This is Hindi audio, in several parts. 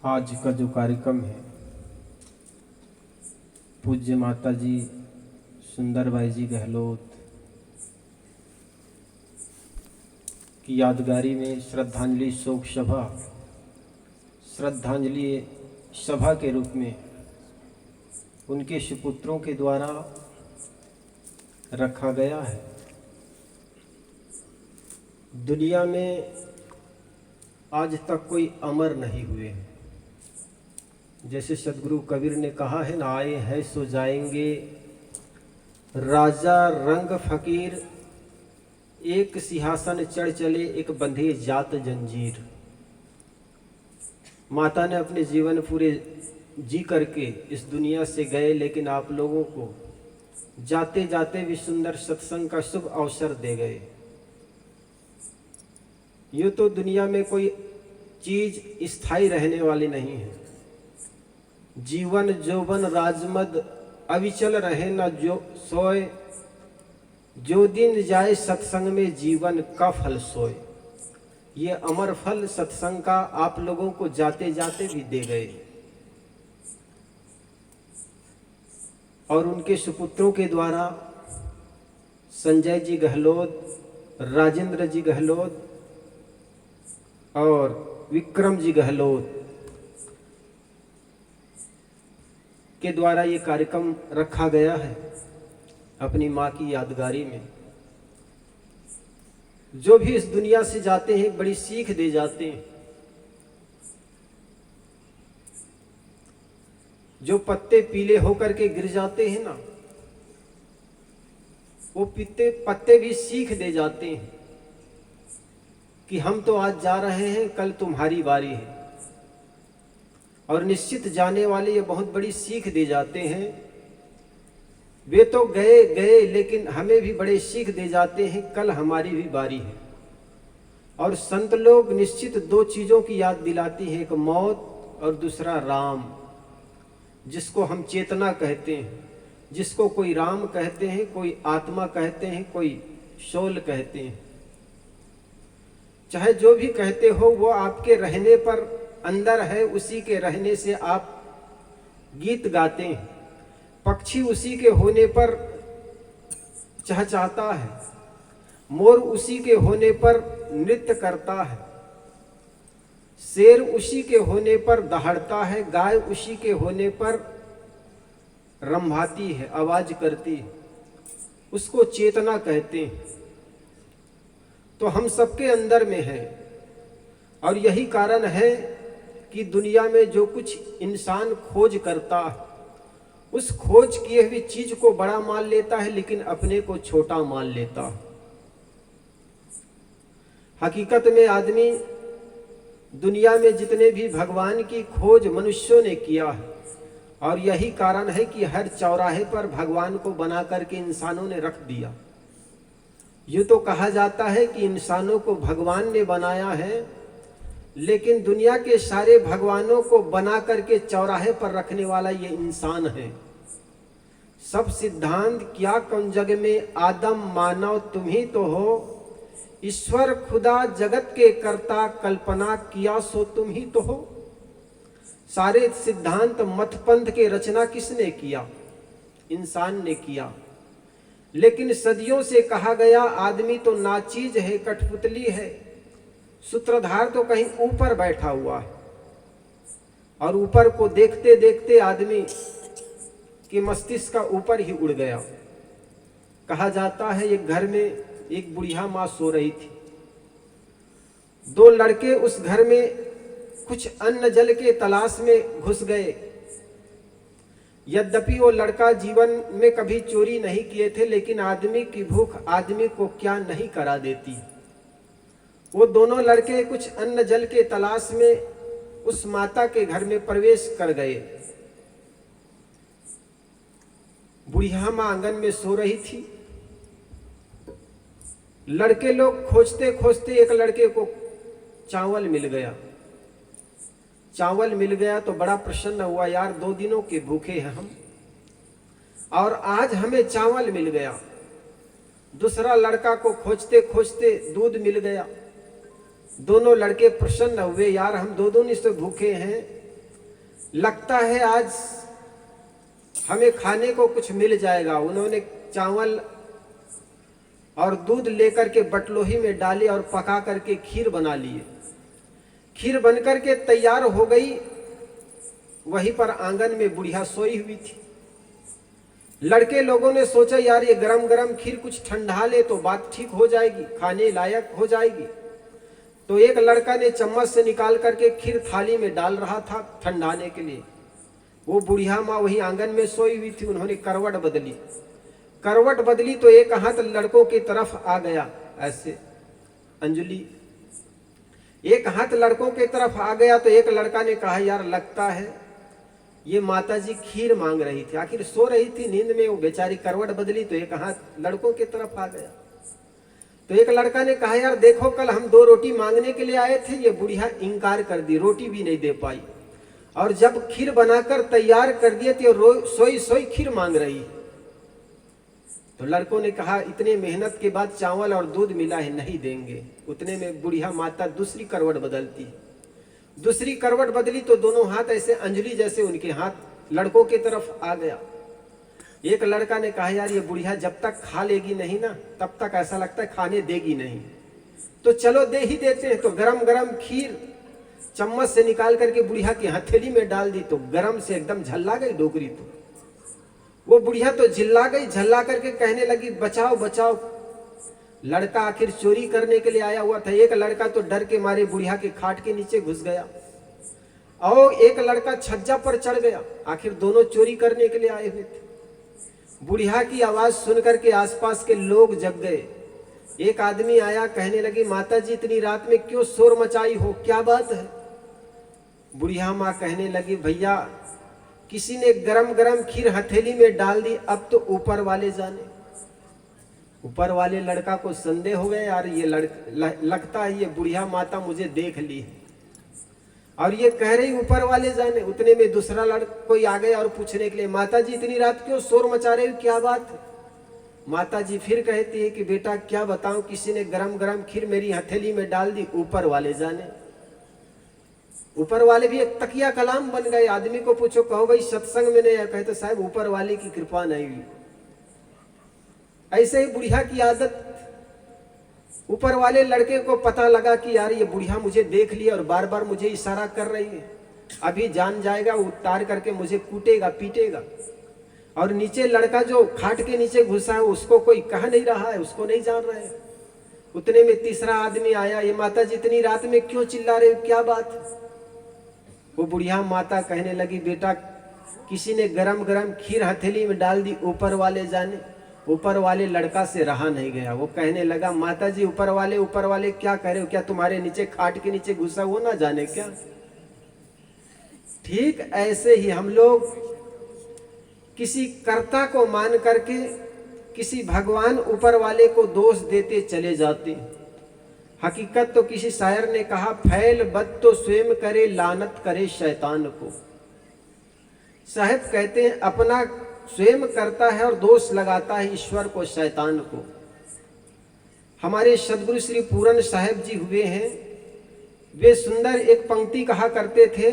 आज का जो कार्यक्रम है पूज्य माता जी सुंदरबाई जी गहलोत की यादगारी में श्रद्धांजलि शोक सभा, श्रद्धांजलि सभा के रूप में उनके सुपुत्रों के द्वारा रखा गया है। दुनिया में आज तक कोई अमर नहीं हुए हैं। जैसे सदगुरु कबीर ने कहा है ना, आए हैं सो जाएंगे, राजा रंग फकीर, एक सिंहासन चढ़ चले, एक बंधे जात जंजीर। माता ने अपने जीवन पूरे जी करके इस दुनिया से गए, लेकिन आप लोगों को जाते जाते भी सुंदर सत्संग का शुभ अवसर दे गए। यूँ तो दुनिया में कोई चीज स्थायी रहने वाली नहीं है। जीवन जोबन राजमद अविचल रहे न जो सोए, जो दिन जाए सत्संग में जीवन का फल सोए। ये अमर फल सत्संग का आप लोगों को जाते जाते भी दे गए। और उनके सुपुत्रों के द्वारा संजय जी गहलोत, राजेंद्र जी गहलोत और विक्रम जी गहलोत के द्वारा ये कार्यक्रम रखा गया है अपनी माँ की यादगारी में। जो भी इस दुनिया से जाते हैं बड़ी सीख दे जाते हैं। जो पत्ते पीले होकर के गिर जाते हैं ना, वो पत्ते भी सीख दे जाते हैं कि हम तो आज जा रहे हैं, कल तुम्हारी बारी है। और निश्चित जाने वाले ये बहुत बड़ी सीख दे जाते हैं। वे तो गए गए, लेकिन हमें भी बड़े सीख दे जाते हैं, कल हमारी भी बारी है। और संत लोग निश्चित दो चीज़ों की याद दिलाती हैं, एक मौत और दूसरा राम, जिसको हम चेतना कहते हैं, जिसको कोई राम कहते हैं, कोई आत्मा कहते हैं, कोई शोल कहते हैं। चाहे जो भी कहते हो, वो आपके रहने पर अंदर है, उसी के रहने से आप गीत गाते हैं। पक्षी उसी के होने पर चहचहाता है, मोर उसी के होने पर नृत्य करता है, शेर उसी के होने पर दहाड़ता है, गाय उसी के होने पर रंभाती है, आवाज करती है। उसको चेतना कहते हैं। तो हम सबके अंदर में है। और यही कारण है कि दुनिया में जो कुछ इंसान खोज करता है, उस खोज किए हुई चीज को बड़ा मान लेता है, लेकिन अपने को छोटा मान लेता है। हकीकत में आदमी दुनिया में जितने भी भगवान की खोज मनुष्यों ने किया है, और यही कारण है कि हर चौराहे पर भगवान को बना करके इंसानों ने रख दिया। यूँ तो कहा जाता है कि इंसानों को भगवान ने बनाया है, लेकिन दुनिया के सारे भगवानों को बना करके चौराहे पर रखने वाला ये इंसान है। सब सिद्धांत क्या कौन जग में, आदम मानव तुम ही तो हो। ईश्वर खुदा जगत के कर्ता, कल्पना किया सो तुम ही तो हो। सारे सिद्धांत मत पंथ के रचना किसने किया? इंसान ने किया। लेकिन सदियों से कहा गया आदमी तो नाचीज है, कठपुतली है, सूत्रधार तो कहीं ऊपर बैठा हुआ है। और ऊपर को देखते देखते आदमी के मस्तिष्क का ऊपर ही उड़ गया। कहा जाता है एक घर में एक बुढ़िया माँ सो रही थी। दो लड़के उस घर में कुछ अन्न जल के तलाश में घुस गए। यद्यपि वो लड़का जीवन में कभी चोरी नहीं किए थे, लेकिन आदमी की भूख आदमी को क्या नहीं करा देती। वो दोनों लड़के कुछ अन्न जल के तलाश में उस माता के घर में प्रवेश कर गए। बुढ़िया माँ आंगन में सो रही थी। लड़के लोग खोजते खोजते एक लड़के को चावल मिल गया। चावल मिल गया तो बड़ा प्रसन्न हुआ, यार 2 दिनों के भूखे हैं हम, और आज हमें चावल मिल गया। दूसरा लड़का को खोजते खोजते दूध मिल गया। दोनों लड़के प्रसन्न हुए, यार हम 2 दिन से भूखे हैं, लगता है आज हमें खाने को कुछ मिल जाएगा। उन्होंने चावल और दूध लेकर के बटलोही में डाले और पका करके खीर बना लिए। खीर बनकर के तैयार हो गई। वहीं पर आंगन में बुढ़िया सोई हुई थी। लड़के लोगों ने सोचा यार ये गरम गरम खीर कुछ ठंडा ले तो बात ठीक हो जाएगी, खाने लायक हो जाएगी। तो एक लड़का ने चम्मच से निकाल करके खीर थाली में डाल रहा था ठंडाने के लिए। वो बुढ़िया माँ वही आंगन में सोई हुई थी। उन्होंने करवट बदली। करवट बदली तो एक हाथ लड़कों की तरफ आ गया, ऐसे अंजलि, एक हाथ लड़कों की तरफ आ गया। तो एक लड़का ने कहा यार लगता है ये माताजी खीर मांग रही थी। आखिर सो रही थी नींद में, वो बेचारी करवट बदली तो एक हाथ लड़कों की तरफ आ गया। तो एक लड़का ने कहा यार देखो कल हम 2 रोटी मांगने के लिए आए थे, ये बुढ़िया इंकार कर दी, रोटी भी नहीं दे पाई। और जब खीर बनाकर तैयार कर दिए तो सोई सोई खीर मांग रही। तो लड़कों ने कहा इतने मेहनत के बाद चावल और दूध मिला है, नहीं देंगे। उतने में बुढ़िया माता दूसरी करवट बदलती। दूसरी करवट बदली तो दोनों हाथ ऐसे अंजलि जैसे उनके हाथ लड़कों की तरफ आ गया। एक लड़का ने कहा यार ये बुढ़िया जब तक खा लेगी नहीं ना तब तक ऐसा लगता है खाने देगी नहीं, तो चलो दे ही देते हैं। तो गरम गरम खीर चम्मच से निकाल करके बुढ़िया की हथेली में डाल दी। तो गरम से एकदम झल्ला गई डोकरी। तो वो बुढ़िया तो चिल्ला गई, झल्ला करके कहने लगी बचाओ बचाओ। लड़का आखिर चोरी करने के लिए आया हुआ था। एक लड़का तो डर के मारे बुढ़िया के खाट के नीचे घुस गया और एक लड़का छज्जा पर चढ़ गया। आखिर दोनों चोरी करने के लिए आए हुए थे। बुढ़िया की आवाज सुनकर के आसपास के लोग जग गए। एक आदमी आया, कहने लगी माताजी इतनी रात में क्यों शोर मचाई हो, क्या बात है? बुढ़िया माँ कहने लगी भैया किसी ने गरम गरम खीर हथेली में डाल दी, अब तो ऊपर वाले जाने। ऊपर वाले लड़का को संदेह हो गया यार ये लगता है ये बुढ़िया माता मुझे देख ली है और ये कह रही ऊपर वाले जाने। उतने में दूसरा लड़का कोई आ गया और पूछने के लिए माताजी इतनी रात क्यों शोर मचा रहे हो, क्या बात है? माताजी फिर कहती है कि बेटा क्या बताऊं, किसी ने गरम गरम खीर मेरी हथेली में डाल दी, ऊपर वाले जाने। ऊपर वाले भी एक तकिया कलाम बन गए। आदमी को पूछो कहो भाई सत्संग में नहीं आया, कहते साहब ऊपर वाले की कृपा नहीं हुई। ऐसे ही बुढ़िया की आदत। ऊपर वाले लड़के को पता लगा कि यार ये बुढ़िया मुझे देख लिया और बार बार मुझे इशारा कर रही है, अभी जान जाएगा, उतार करके मुझे कूटेगा पीटेगा। और नीचे लड़का जो खाट के नीचे घुसा है उसको कोई कह नहीं रहा है, उसको नहीं जान रहे हैं। उतने में तीसरा आदमी आया, ये माता जी इतनी रात में क्यों चिल्ला रहे हो, क्या बात है? वो बुढ़िया माता कहने लगी बेटा किसी ने गरम गरम खीर हथेली में डाल दी, ऊपर वाले जाने। ऊपर वाले लड़का से रहा नहीं गया। वो कहने लगा माता जी ऊपर वाले क्या कह रहे हो, क्या तुम्हारे नीचे खाट के नीचे घुसा वो ना जाने क्या? ठीक ऐसे ही हम लोग किसी कर्ता को मान करके किसी भगवान ऊपर वाले को दोष देते चले जाते। हकीकत तो किसी शायर ने कहा फैल बद तो स्वयं करे, लानत करे शैतान को। साहब कहते हैं अपना स्वयं करता है और दोष लगाता है ईश्वर को, शैतान को। हमारे सदगुरु श्री पूरन साहब जी हुए हैं, वे सुंदर एक पंक्ति कहा करते थे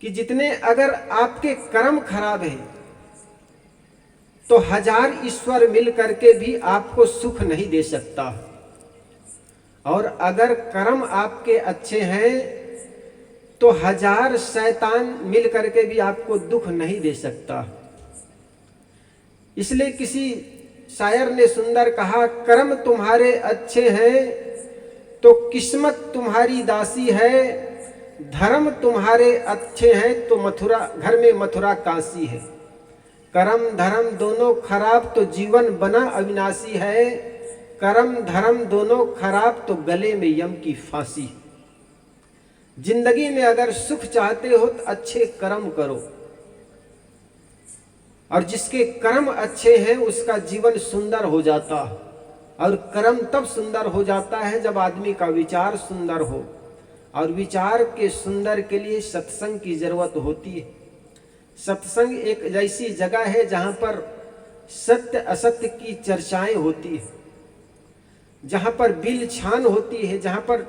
कि जितने अगर आपके कर्म खराब है तो 1000 ईश्वर मिल करके भी आपको सुख नहीं दे सकता, और अगर कर्म आपके अच्छे हैं तो 1000 शैतान मिल करके भी आपको दुख नहीं दे सकता। इसलिए किसी शायर ने सुंदर कहा कर्म तुम्हारे अच्छे हैं तो किस्मत तुम्हारी दासी है, धर्म तुम्हारे अच्छे हैं तो मथुरा घर में मथुरा काशी है। कर्म धर्म दोनों खराब तो जीवन बना अविनाशी है, कर्म धर्म दोनों खराब तो गले में यम की फांसी। जिंदगी में अगर सुख चाहते हो तो अच्छे कर्म करो, और जिसके कर्म अच्छे हैं उसका जीवन सुंदर हो जाता है। और कर्म तब सुंदर हो जाता है जब आदमी का विचार सुंदर हो, और विचार के सुंदर के लिए सत्संग की जरूरत होती है। सत्संग एक ऐसी जगह है जहां पर सत्य असत्य की चर्चाएं होती है, जहां पर बिल छान होती है, जहां पर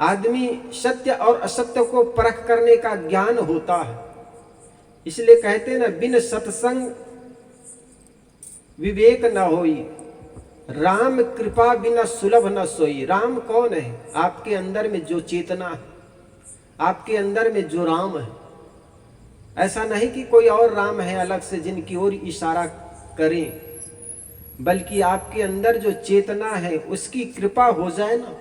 आदमी सत्य और असत्य को परख करने का ज्ञान होता है। इसलिए कहते हैं ना, बिन सत्संग विवेक न होई, राम कृपा बिना सुलभ न सोई। राम कौन है? आपके अंदर में जो चेतना है, आपके अंदर में जो राम है। ऐसा नहीं कि कोई और राम है अलग से जिनकी ओर इशारा करें, बल्कि आपके अंदर जो चेतना है उसकी कृपा हो जाए ना,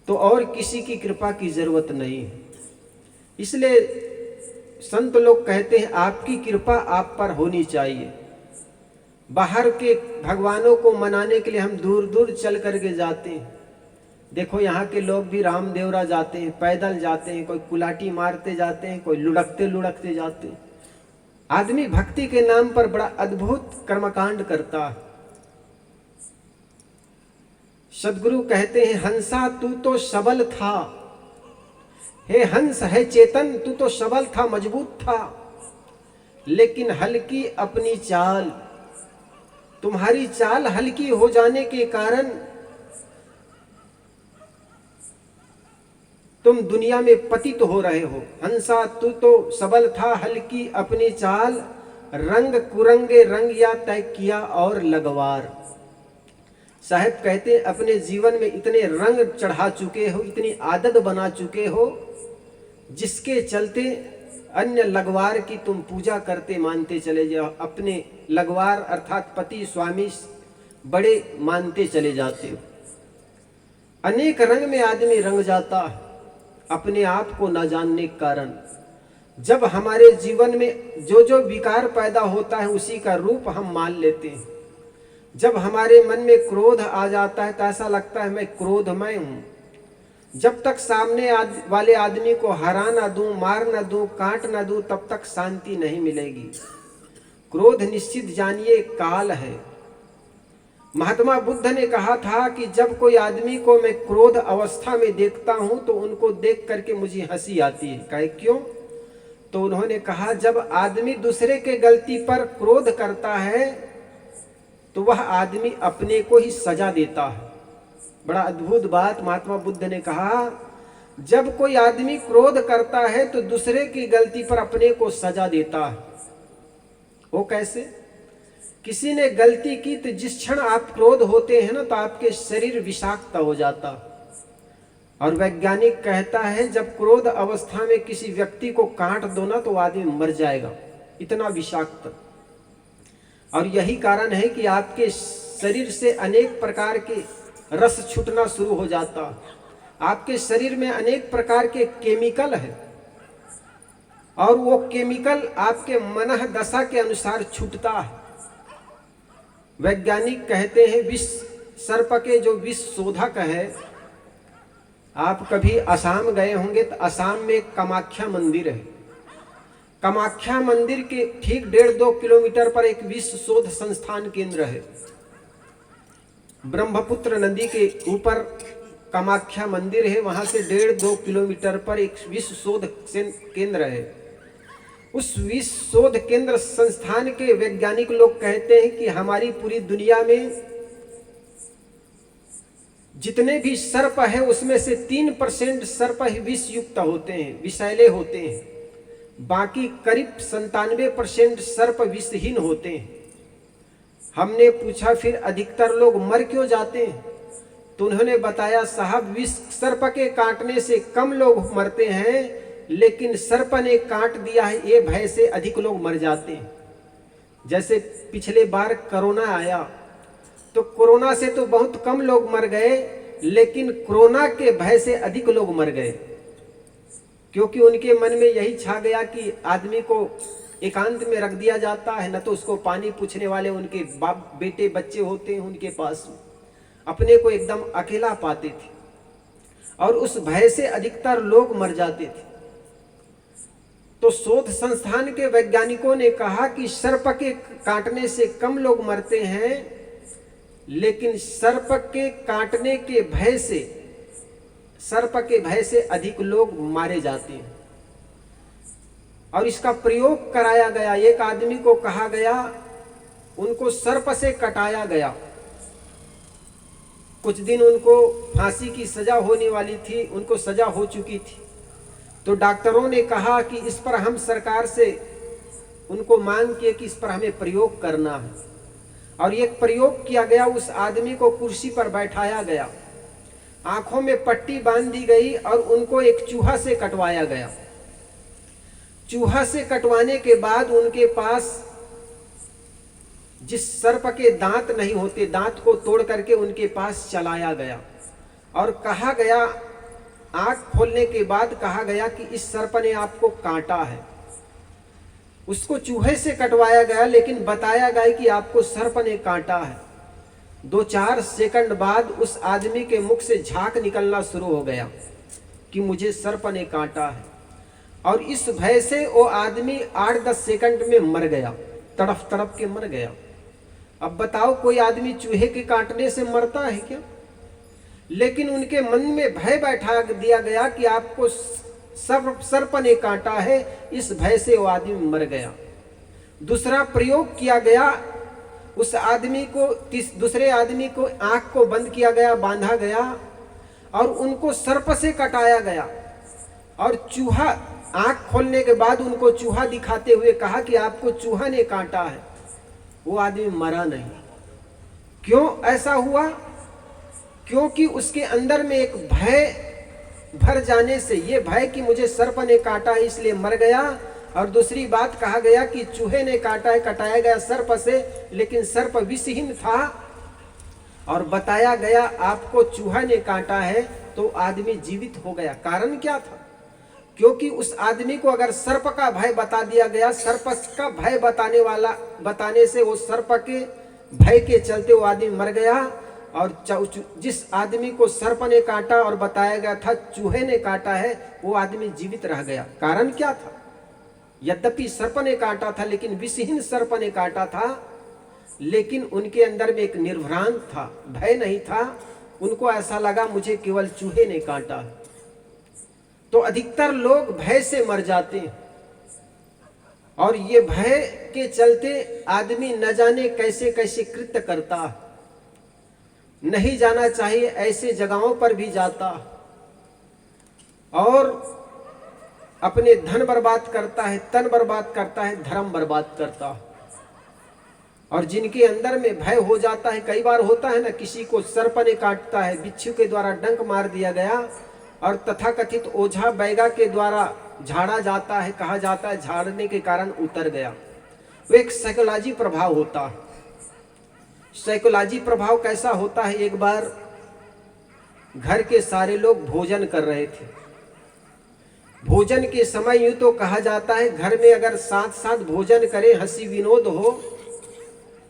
तो और किसी की कृपा की जरूरत नहीं है। इसलिए संत लोग कहते हैं आपकी कृपा आप पर होनी चाहिए। बाहर के भगवानों को मनाने के लिए हम दूर दूर चल करके जाते हैं। देखो यहाँ के लोग भी रामदेवरा जाते हैं, पैदल जाते हैं, कोई कुलाटी मारते जाते हैं, कोई लुढ़कते लुढ़कते जाते हैं। आदमी भक्ति के नाम पर बड़ा अद्भुत कर्मकांड करता है। सदगुरु कहते हैं, हंसा तू तो सबल था, हे हंस है चेतन तू तो सबल था, मजबूत था, लेकिन हल्की अपनी चाल। तुम्हारी चाल हल्की हो जाने के कारण तुम दुनिया में पतित हो रहे हो। हंसा तू तो सबल था, हल्की अपनी चाल, रंग कुरंगे रंग या तय किया और लगवार। साहब कहते हैं अपने जीवन में इतने रंग चढ़ा चुके हो, इतनी आदत बना चुके हो, जिसके चलते अन्य लगवार की तुम पूजा करते मानते चले जाओ। अपने लगवार अर्थात पति स्वामी बड़े मानते चले जाते हो। अनेक रंग में आदमी रंग जाता है अपने आप को न जानने के कारण। जब हमारे जीवन में जो जो विकार पैदा होता है उसी का रूप हम मान लेते हैं। जब हमारे मन में क्रोध आ जाता है तो ऐसा लगता है मैं क्रोधमय हूँ। जब तक सामने वाले आदमी को हरा ना दूं, मार ना दूं, काट ना दूं, तब तक शांति नहीं मिलेगी। क्रोध निश्चित जानिए काल है। महात्मा बुद्ध ने कहा था कि जब कोई आदमी को मैं क्रोध अवस्था में देखता हूं तो उनको देख करके मुझे हंसी आती है। कहे क्यों? तो उन्होंने कहा जब आदमी दूसरे के गलती पर क्रोध करता है तो वह आदमी अपने को ही सजा देता है। बड़ा अद्भुत बात महात्मा बुद्ध ने कहा, जब कोई आदमी क्रोध करता है तो दूसरे की गलती पर अपने को सजा देता है। वो कैसे? किसी ने गलती की तो जिस क्षण आप क्रोध होते हैं ना तो आपके शरीर विषाक्त हो जाता। और वैज्ञानिक कहता है जब क्रोध अवस्था में किसी व्यक्ति को काट दो ना तो आदमी मर जाएगा, इतना विषाक्त। और यही कारण है कि आपके शरीर से अनेक प्रकार के रस छूटना शुरू हो जाता। आपके शरीर में अनेक प्रकार के केमिकल है और वो केमिकल आपके मन दशा के अनुसार छूटता है। वैज्ञानिक कहते हैं विष सर्प के जो विष शोधक है, आप कभी असम गए होंगे तो असम में कामाख्या मंदिर है। कामाख्या मंदिर के ठीक 1.5-2 किलोमीटर पर एक विश्व शोध संस्थान केंद्र है। ब्रह्मपुत्र नदी के ऊपर कामाख्या मंदिर है, वहां से 1.5-2 किलोमीटर पर एक विश्व शोध केंद्र है। उस विश्व शोध केंद्र संस्थान के वैज्ञानिक लोग कहते हैं कि हमारी पूरी दुनिया में जितने भी सर्प है उसमें से 3% सर्प ही विष युक्त होते हैं, विषैले होते हैं। बाकी करीब 97% सर्प विषहीन होते हैं। हमने पूछा फिर अधिकतर लोग मर क्यों जाते हैं? तो उन्होंने बताया साहब विष सर्प के काटने से कम लोग मरते हैं, लेकिन सर्प ने काट दिया है ये भय से अधिक लोग मर जाते हैं। जैसे पिछले बार कोरोना आया तो कोरोना से तो बहुत कम लोग मर गए, लेकिन कोरोना के भय से अधिक लोग मर गए, क्योंकि उनके मन में यही छा गया कि आदमी को एकांत में रख दिया जाता है, न तो उसको पानी पूछने वाले उनके बाप बेटे बच्चे होते हैं उनके पास, अपने को एकदम अकेला पाते थे और उस भय से अधिकतर लोग मर जाते थे। तो शोध संस्थान के वैज्ञानिकों ने कहा कि सर्प के काटने से कम लोग मरते हैं, लेकिन सर्प के काटने के भय से, सर्प के भय से अधिक लोग मारे जाते हैं। और इसका प्रयोग कराया गया। एक आदमी को कहा गया, उनको सर्प से कटाया गया कुछ दिन उनको फांसी की सजा होने वाली थी, उनको सजा हो चुकी थी। तो डॉक्टरों ने कहा कि इस पर हम सरकार से उनको मांग किए कि इस पर हमें प्रयोग करना है, और एक प्रयोग किया गया। उस आदमी को कुर्सी पर बैठाया गया, आंखों में पट्टी बांध दी गई और उनको एक चूहा से कटवाया गया। चूहा से कटवाने के बाद उनके पास जिस सर्प के दांत नहीं होते, दांत को तोड़ करके उनके पास चलाया गया और कहा गया, आंख खोलने के बाद कहा गया कि इस सर्प ने आपको काटा है। उसको चूहे से कटवाया गया, लेकिन बताया गया कि आपको सर्प ने काटा है। 2-4 सेकंड बाद उस आदमी के मुख से झाग निकलना शुरू हो गया कि मुझे सर्प ने काटा है, और इस भय से वो आदमी 8-10 सेकंड में मर गया, तड़प तड़प के मर गया। अब बताओ, कोई आदमी चूहे के काटने से मरता है क्या? लेकिन उनके मन में भय बैठा दिया गया कि आपको सर्प ने काटा है, इस भय से वो आदमी मर गया। दूसरा प्रयोग किया गया, उस आदमी को, दूसरे आदमी को आंख को बंद किया गया, बांधा गया और उनको सर्प से कटाया गया, और चूहा, आंख खोलने के बाद उनको चूहा दिखाते हुए कहा कि आपको चूहा ने काटा है। वो आदमी मरा नहीं। क्यों ऐसा हुआ? क्योंकि उसके अंदर में एक भय भर जाने से, ये भय कि मुझे सर्प ने काटा है इसलिए मर गया, और दूसरी बात कहा गया कि चूहे ने काटा है, कटाया गया सर्प से, लेकिन सर्प विषहीन था, और बताया गया आपको चूहा ने काटा है, तो आदमी जीवित हो गया। कारण क्या था? क्योंकि उस आदमी को अगर सर्प का भय बता दिया गया, सर्प का भय बताने से वो सर्प के भय के चलते वो आदमी मर गया, और जिस आदमी को सर्प ने काटा और बताया गया था चूहे ने काटा है, वो आदमी जीवित रह गया। कारण क्या था? यद्यपि सर्प ने काटा था, लेकिन विषहीन सर्प ने काटा था, लेकिन उनके अंदर में एक निर्भ्रांत था, भय नहीं था। उनको ऐसा लगा मुझे केवल चूहे ने काटा है। तो अधिकतर लोग भय से मर जाते हैं, और ये भय के चलते आदमी न जाने कैसे कैसे कृत्य करता है। नहीं जाना चाहिए ऐसे जगहों पर भी जाता, और अपने धन बर्बाद करता है, तन बर्बाद करता है, धर्म बर्बाद करता है। और जिनके अंदर में भय हो जाता है, कई बार होता है ना, किसी को सर्प ने काटता है, बिच्छू के द्वारा डंक मार दिया गया, और तथाकथित ओझा बैगा के द्वारा झाड़ा जाता है, कहा जाता है झाड़ने के कारण उतर गया। वो एक साइकोलॉजी प्रभाव होता है। साइकोलॉजी प्रभाव कैसा होता है? एक बार घर के सारे लोग भोजन कर रहे थे। भोजन के समय यूं तो कहा जाता है घर में अगर साथ साथ भोजन करें, हंसी विनोद हो,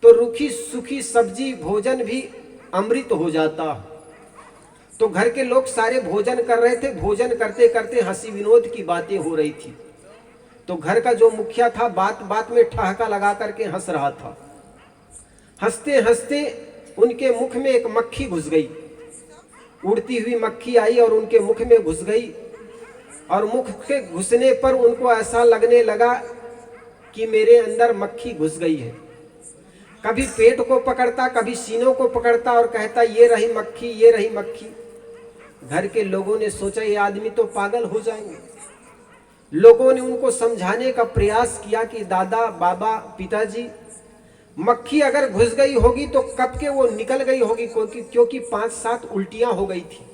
तो रूखी सूखी सब्जी भोजन भी अमृत हो जाता। तो घर के लोग सारे भोजन कर रहे थे, भोजन करते करते हंसी विनोद की बातें हो रही थी। तो घर का जो मुखिया था बात बात में ठहाका लगा करके हंस रहा था। हंसते हंसते उनके मुख में एक मक्खी घुस गई, उड़ती हुई मक्खी आई और उनके मुख में घुस गई, और मुख के घुसने पर उनको ऐसा लगने लगा कि मेरे अंदर मक्खी घुस गई है। कभी पेट को पकड़ता, कभी सीनों को पकड़ता और कहता ये रही मक्खी, ये रही मक्खी। घर के लोगों ने सोचा ये आदमी तो पागल हो जाएंगे। लोगों ने उनको समझाने का प्रयास किया कि दादा, बाबा, पिताजी, मक्खी अगर घुस गई होगी तो कब के वो निकल गई होगी, क्योंकि 5-7 उल्टियां हो गई थी,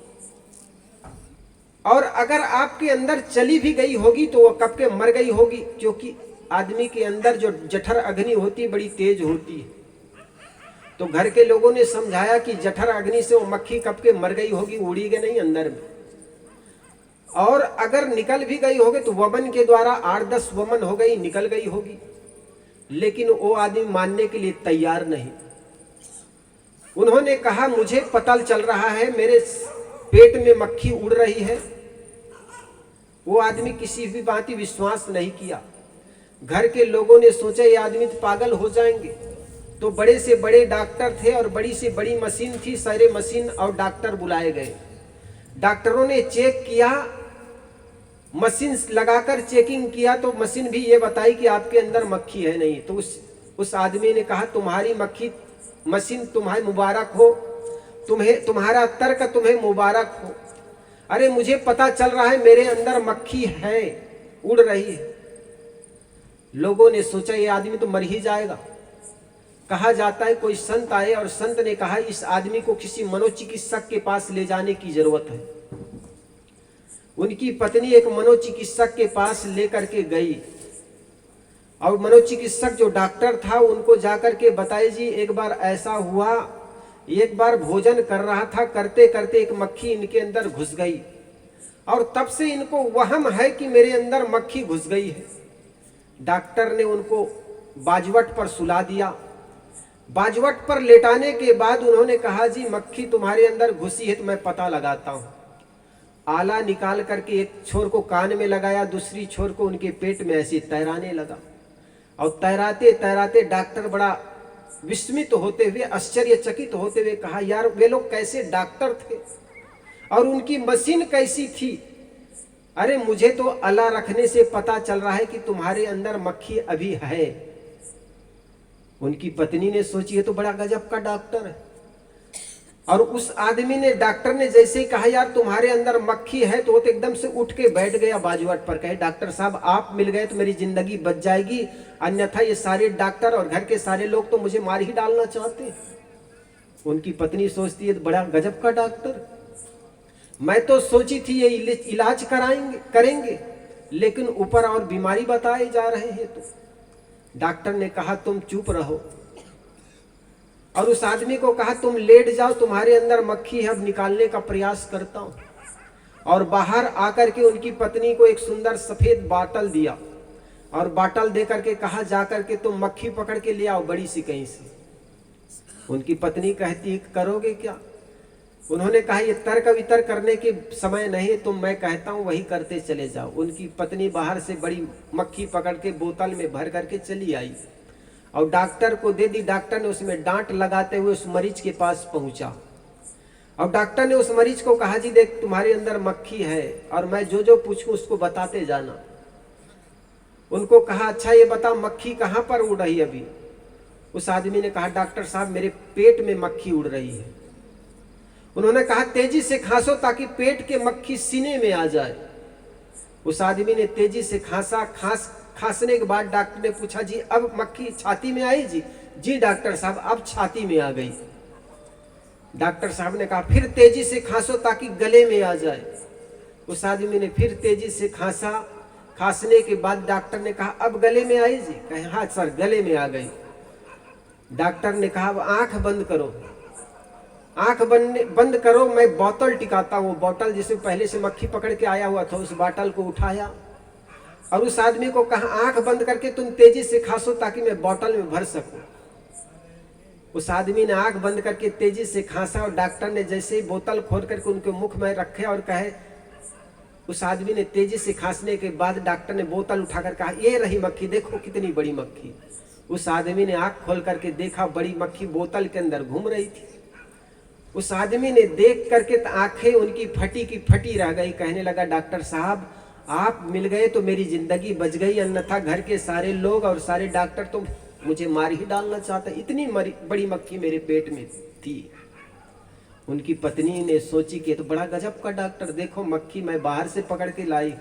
और अगर आपके अंदर चली भी गई होगी तो वो कब के मर गई होगी, क्योंकि आदमी के अंदर जो जठर अग्नि होती बड़ी तेज होती है। तो घर के लोगों ने समझाया कि जठर अग्नि से वो मक्खी कब के मर गई होगी, उड़ी गई नहीं अंदर में, और अगर निकल भी गई होगी तो वमन के द्वारा 8-10 वमन हो गई, निकल गई होगी। लेकिन वो आदमी मानने के लिए तैयार नहीं। उन्होंने कहा मुझे पता चल रहा है मेरे पेट में मक्खी उड़ रही है। वो आदमी किसी भी बात की विश्वास नहीं किया। घर के लोगों ने सोचा ये आदमी तो पागल हो जाएंगे। तो बड़े से बड़े डॉक्टर थे और बड़ी से बड़ी मशीन थी, सारे मशीन और डॉक्टर बुलाए गए। डॉक्टरों ने चेक किया, मशीन लगाकर चेकिंग किया तो मशीन भी ये बताई कि आपके अंदर मक्खी है नहीं। तो उस आदमी ने कहा तुम्हारी मशीन तुम्हारी मुबारक हो, तुम्हारा तर्क तुम्हें मुबारक हो। अरे मुझे पता चल रहा है मेरे अंदर मक्खी है, उड़ रही है। लोगों ने सोचा ये आदमी तो मर ही जाएगा। कहा जाता है कोई संत आए और संत ने कहा इस आदमी को किसी मनोचिकित्सक के पास ले जाने की जरूरत है। उनकी पत्नी एक मनोचिकित्सक के पास लेकर के गई और मनोचिकित्सक जो डॉक्टर था उनको जाकर के बताए जी एक बार ऐसा हुआ, एक बार भोजन कर रहा था, करते करते एक मक्खी इनके अंदर घुस गई और तब से इनको वहम है कि मेरे अंदर मक्खी घुस गई है। डॉक्टर ने उनको बाजवट पर सुला दिया। बाजवट पर लेटाने के बाद उन्होंने कहा जी मक्खी तुम्हारे अंदर घुसी है तो मैं पता लगाता हूं। आला निकाल करके एक छोर को कान में लगाया, दूसरी छोर को उनके पेट में ऐसे तैराने लगा और तैराते तैराते डॉक्टर बड़ा विस्मित होते हुए, आश्चर्यचकित होते हुए कहा यार वे लोग कैसे डॉक्टर थे और उनकी मशीन कैसी थी। अरे मुझे तो आला रखने से पता चल रहा है कि तुम्हारे अंदर मक्खी अभी है। उनकी पत्नी ने सोची है तो बड़ा गजब का डॉक्टर है। और उस आदमी ने, डॉक्टर ने जैसे ही कहा यार तुम्हारे अंदर मक्खी है तो वो तो एकदम से उठ के बैठ गया बाजवट पर। कहे डॉक्टर साहब आप मिल गए तो मेरी जिंदगी बच जाएगी, अन्यथा ये सारे डॉक्टर और घर के सारे लोग तो मुझे मार ही डालना चाहते हैं। उनकी पत्नी सोचती है बड़ा गजब का डॉक्टर, मैं तो सोची थी ये इलाज करेंगे लेकिन ऊपर और बीमारी बताए जा रहे हैं। तो डॉक्टर ने कहा तुम चुप रहो और उस आदमी को कहा तुम लेट जाओ, तुम्हारे अंदर मक्खी है, अब निकालने का प्रयास करता हूं। और बाहर आकर के उनकी पत्नी को एक सुंदर सफेद बाटल दिया और बाटल दे करके कहा जाकर के तुम मक्खी पकड़ के ले आओ बड़ी सी कहीं से। उनकी पत्नी कहती करोगे क्या? उन्होंने कहा ये तर्क वितर्क करने के समय नहीं, तुम मैं कहता हूं वही करते चले जाओ। उनकी पत्नी बाहर से बड़ी मक्खी पकड़ के बोतल में भर करके चली आई और डॉक्टर को दे दी। डॉक्टर ने उसमें डांट लगाते हुए उस मरीज के पास पहुंचा और डॉक्टर ने उस मरीज को कहा जी देख तुम्हारे अंदर मक्खी है और मैं जो जो पूछूं उसको बताते जाना। उनको कहा अच्छा ये बता मक्खी कहां पर उड़ रही है अभी? उस आदमी ने कहा डॉक्टर साहब मेरे पेट में मक्खी उड़ रही है। उन्होंने कहा तेजी से खांसो ताकि पेट के मक्खी सीने में आ जाए। उस आदमी ने तेजी से खांसा। खांसने के बाद डॉक्टर ने पूछा जी अब मक्खी छाती में आई? जी डॉक्टर साहब अब छाती में आ गई। डॉक्टर साहब ने कहा फिर तेजी से खांसो ताकि गले में आ जाए। उस आदमी ने फिर तेजी से खांसा। खांसने के बाद डॉक्टर ने कहा अब गले में आई जी? कहे हाँ सर गले में आ गई। डॉक्टर ने कहा अब आंख बंद करो। आंख बंद करो, मैं बोतल टिकाता हूँ। बोतल जिसे पहले से मक्खी पकड़ के आया हुआ था उस बोतल को उठाया और उस आदमी को कहा आंख बंद करके तुम तेजी से खांसो ताकि मैं बोतल में भर सकूं। उस आदमी ने आंख बंद करके तेजी से खांसा और डॉक्टर ने जैसे ही बोतल खोल करके उनके मुख में रखे और कहे, उस आदमी ने तेजी से खांसने के बाद डॉक्टर ने बोतल उठाकर कहा ये रही मक्खी, देखो कितनी बड़ी मक्खी। उस आदमी ने आंख खोल करके देखा बड़ी मक्खी बोतल के अंदर घूम रही थी। उस आदमी ने देख करके आंखें उनकी फटी की फटी रह गई। कहने लगा डॉक्टर साहब आप मिल गए तो मेरी जिंदगी बच गई, अन्यथा घर के सारे लोग और सारे डॉक्टर तो मुझे मार ही डालना चाहते। इतनी बड़ी मक्खी मेरे पेट में थी। उनकी पत्नी ने सोची कि तो बड़ा गजब का डॉक्टर, देखो मक्खी मैं बाहर से पकड़ के लाई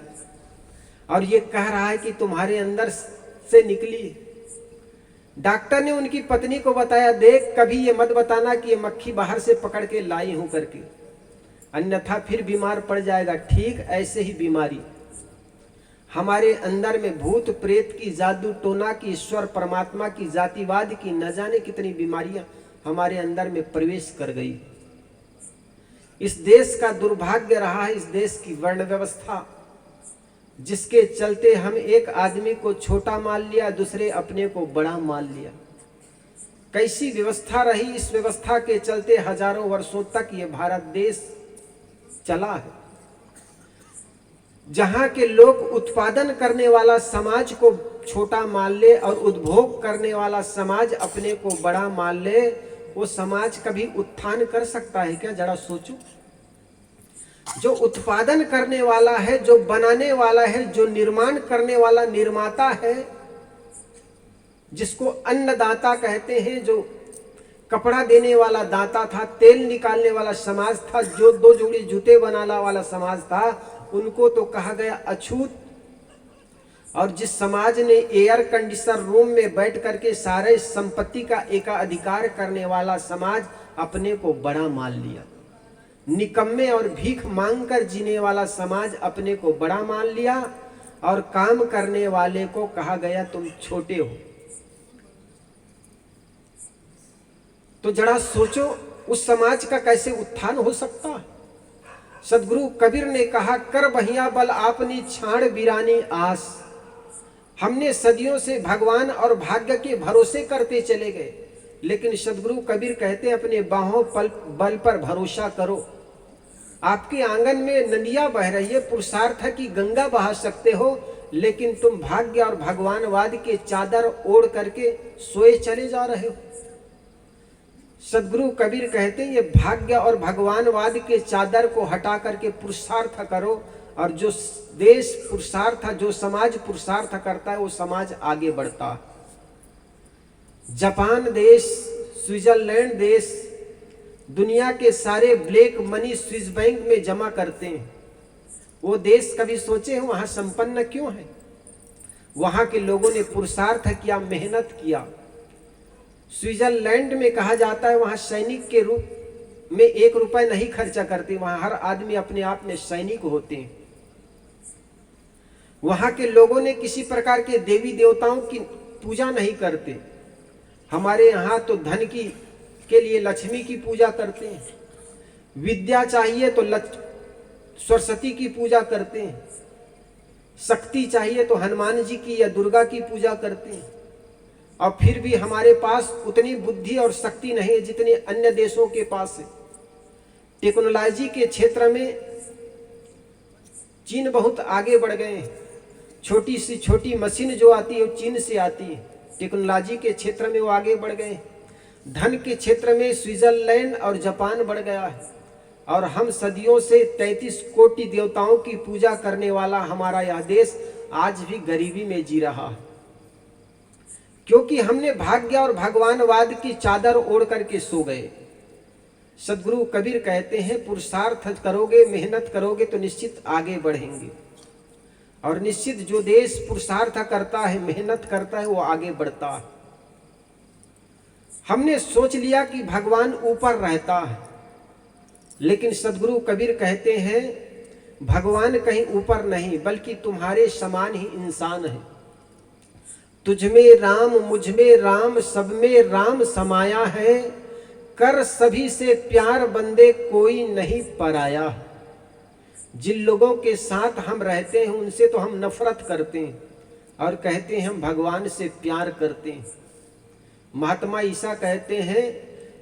और ये कह रहा है कि तुम्हारे अंदर से निकली। डॉक्टर ने उनकी पत्नी को बताया देख कभी ये मत बताना कि ये मक्खी बाहर से पकड़ के लाई हूं करके, अन्यथा फिर बीमार पड़ जाएगा। ठीक ऐसे ही बीमारी हमारे अंदर में भूत प्रेत की, जादू टोना की, ईश्वर परमात्मा की, जातिवाद की, न जाने कितनी बीमारियां हमारे अंदर में प्रवेश कर गई। इस देश का दुर्भाग्य रहा है, इस देश की वर्ण व्यवस्था, जिसके चलते हम एक आदमी को छोटा मान लिया, दूसरे अपने को बड़ा मान लिया। कैसी व्यवस्था रही, इस व्यवस्था के चलते हजारों वर्षों तक ये भारत देश चला है। जहां के लोग उत्पादन करने वाला समाज को छोटा मान ले और उपभोग करने वाला समाज अपने को बड़ा मान ले, वो समाज कभी उत्थान कर सकता है क्या? जरा सोचो। जो उत्पादन करने वाला है, जो बनाने वाला है, जो निर्माण करने वाला निर्माता है, जिसको अन्नदाता कहते हैं, जो कपड़ा देने वाला दाता था, तेल निकालने वाला समाज था, जो 2 जोड़ी जूते बनाने वाला समाज था, उनको तो कहा गया अछूत। और जिस समाज ने एयर कंडीशनर रूम में बैठ करके सारे संपत्ति का एकाधिकार करने वाला समाज अपने को बड़ा मान लिया। निकम्मे और भीख मांगकर जीने वाला समाज अपने को बड़ा मान लिया, और काम करने वाले को कहा गया तुम छोटे हो। तो जरा सोचो उस समाज का कैसे उत्थान हो सकता है। सदगुरु कबीर ने कहा, कर बहिया बल आपनी छाड़ बिरानी आस। हमने सदियों से भगवान और भाग्य के भरोसे करते चले गए, लेकिन सदगुरु कबीर कहते हैं अपने बाहों बल पर भरोसा करो। आपके आंगन में नदियां बह रही है, पुरुषार्थ की गंगा बहा सकते हो, लेकिन तुम भाग्य और भगवानवाद के चादर ओढ़ करके सोए चले जा रहे हो। सदगुरु कबीर कहते हैं ये भाग्य और भगवानवाद के चादर को हटा करके पुरुषार्थ करो, और जो देश पुरुषार्थ, जो समाज पुरुषार्थ करता है वो समाज आगे बढ़ता है। जापान देश, स्विट्जरलैंड देश दुनिया के सारे ब्लैक मनी स्विस बैंक में जमा करते हैं। वो देश कभी सोचे हैं वहां संपन्न क्यों है? वहां के लोगों ने पुरुषार्थ किया, मेहनत किया। स्विट्जरलैंड में कहा जाता है वहां सैनिक के रूप में 1 रुपए नहीं खर्चा करते, वहां हर आदमी अपने आप में सैनिक होते हैं। वहां के लोगों ने किसी प्रकार के देवी देवताओं की पूजा नहीं करते। हमारे यहाँ तो धन के लिए लक्ष्मी की पूजा करते हैं, विद्या चाहिए तो सरस्वती की पूजा करते हैं, शक्ति चाहिए तो हनुमान जी की या दुर्गा की पूजा करते हैं। और फिर भी हमारे पास उतनी बुद्धि और शक्ति नहीं है जितनी अन्य देशों के पास है। टेक्नोलॉजी के क्षेत्र में चीन बहुत आगे बढ़ गए हैं। छोटी सी छोटी मशीन जो आती है वो चीन से आती है। टेक्नोलॉजी के क्षेत्र में वो आगे बढ़ गए। धन के क्षेत्र में स्विट्जरलैंड और जापान बढ़ गया है, और हम सदियों से 33 कोटि देवताओं की पूजा करने वाला हमारा यह देश आज भी गरीबी में जी रहा है, क्योंकि हमने भाग्य और भगवानवाद की चादर ओढ़ करके सो गए। सदगुरु कबीर कहते हैं पुरुषार्थ करोगे, मेहनत करोगे तो निश्चित आगे बढ़ेंगे, और निश्चित जो देश पुरुषार्थ करता है, मेहनत करता है, वो आगे बढ़ता है। हमने सोच लिया कि भगवान ऊपर रहता है, लेकिन सदगुरु कबीर कहते हैं भगवान कहीं ऊपर नहीं, बल्कि तुम्हारे समान ही इंसान है। तुझ में राम, मुझ में राम, सब में राम समाया है। कर सभी से प्यार बंदे, कोई नहीं पराया। जिन लोगों के साथ हम रहते हैं उनसे तो हम नफरत करते हैं, और कहते हैं हम भगवान से प्यार करते हैं। महात्मा ईसा कहते हैं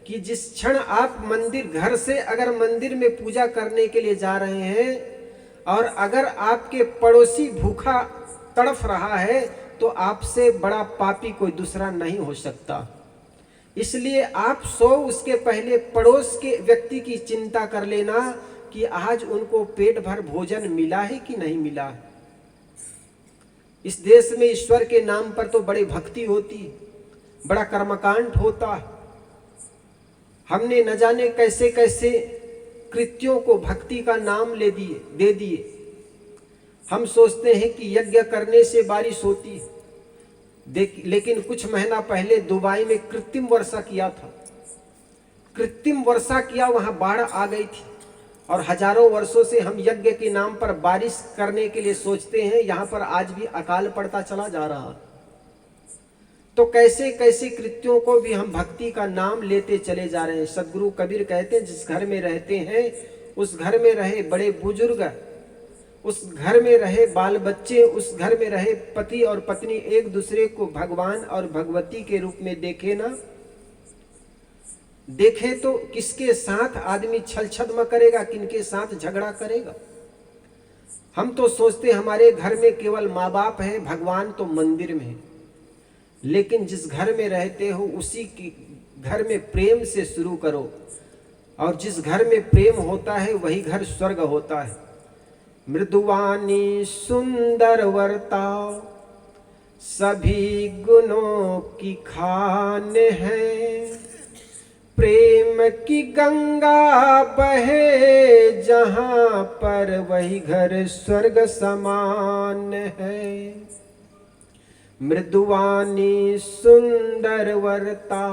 कि जिस क्षण आप मंदिर, घर से अगर मंदिर में पूजा करने के लिए जा रहे हैं, और अगर आपके पड़ोसी भूखा तड़फ रहा है, तो आपसे बड़ा पापी कोई दूसरा नहीं हो सकता। इसलिए आप उसके पहले पड़ोस के व्यक्ति की चिंता कर लेना कि आज उनको पेट भर भोजन मिला है कि नहीं मिला। इस देश में ईश्वर के नाम पर तो बड़ी भक्ति होती, बड़ा कर्मकांड होता। हमने न जाने कैसे कैसे कृत्यों को भक्ति का नाम दे दिए। हम सोचते हैं कि यज्ञ करने से बारिश होती, लेकिन कुछ महीना पहले दुबई में कृत्रिम वर्षा किया था। कृत्रिम वर्षा किया, वहां बाढ़ आ गई थी, और हजारों वर्षों से हम यज्ञ के नाम पर बारिश करने के लिए सोचते हैं, यहाँ पर आज भी अकाल पड़ता चला जा रहा। तो कैसे कैसे कृत्यों को भी हम भक्ति का नाम लेते चले जा रहे हैं। सदगुरु कबीर कहते हैं जिस घर में रहते हैं उस घर में रहे बड़े बुजुर्ग, उस घर में रहे बाल बच्चे, उस घर में रहे पति और पत्नी, एक दूसरे को भगवान और भगवती के रूप में देखे ना। देखे तो किसके साथ आदमी छल छद्म करेगा, किनके साथ झगड़ा करेगा। हम तो सोचते हमारे घर में केवल माँ बाप है, भगवान तो मंदिर में है। लेकिन जिस घर में रहते हो उसी की घर में प्रेम से शुरू करो, और जिस घर में प्रेम होता है वही घर स्वर्ग होता है। मृदुवानी सुंदर वर्ताओ, सभी गुणों की खान है। प्रेम की गंगा बहे जहाँ पर वही घर स्वर्ग समान है। मृदुवानी सुंदर वरता